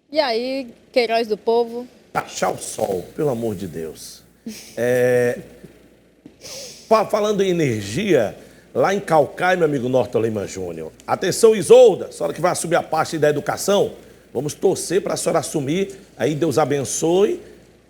E aí, Queiroz do Povo? Taxar o sol, pelo amor de Deus. Falando em energia, lá em Caucaia, meu amigo Norton Lima Júnior. Atenção, Isolda, a senhora que vai assumir a parte da educação, vamos torcer para a senhora assumir, aí Deus abençoe,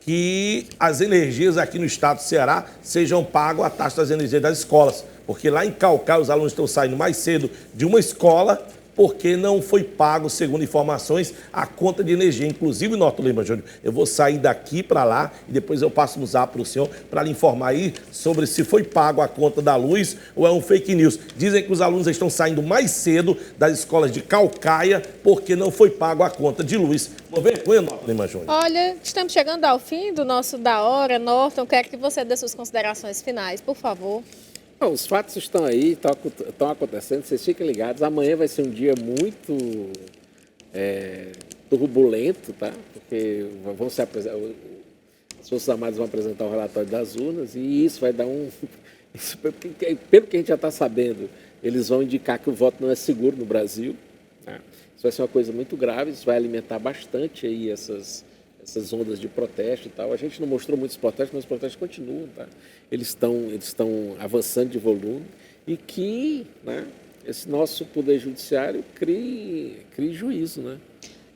que as energias aqui no estado do Ceará sejam pagas a taxa das energias das escolas. Porque lá em Caucaia os alunos estão saindo mais cedo de uma escola porque não foi pago, segundo informações, a conta de energia. Inclusive, Norton Lima Júnior, eu vou sair daqui para lá e depois eu passo no zap para o senhor para lhe informar aí sobre se foi pago a conta da luz ou é um fake news. Dizem que os alunos estão saindo mais cedo das escolas de Caucaia porque não foi pago a conta de luz. Uma vergonha, Norton Lima Júnior. Olha, estamos chegando ao fim do nosso Da Hora. Norton, quero que você dê suas considerações finais, por favor. Bom, os fatos estão aí, estão acontecendo, vocês fiquem ligados. Amanhã vai ser um dia muito turbulento, tá? Porque vão se apresentar, as Forças Armadas vão apresentar o relatório das urnas e isso vai dar pelo que a gente já está sabendo, eles vão indicar que o voto não é seguro no Brasil. Tá? Isso vai ser uma coisa muito grave, isso vai alimentar bastante aí essas ondas de protesto e tal. A gente não mostrou muitos protestos, mas os protestos continuam, tá? Eles estão avançando de volume e que, né, esse nosso poder judiciário crie juízo, né?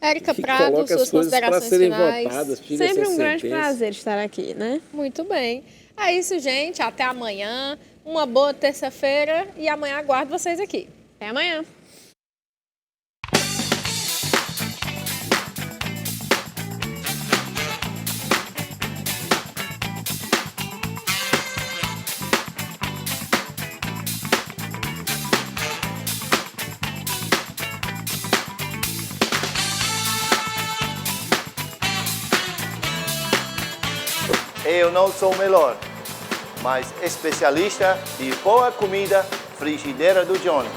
Érica Prado, suas considerações finais. Votadas, sempre um grande prazer estar aqui, né? Muito bem. É isso, gente. Até amanhã. Uma boa terça-feira e amanhã aguardo vocês aqui. Até amanhã. Eu não sou o melhor, mas especialista de boa comida, frigideira do Johnny.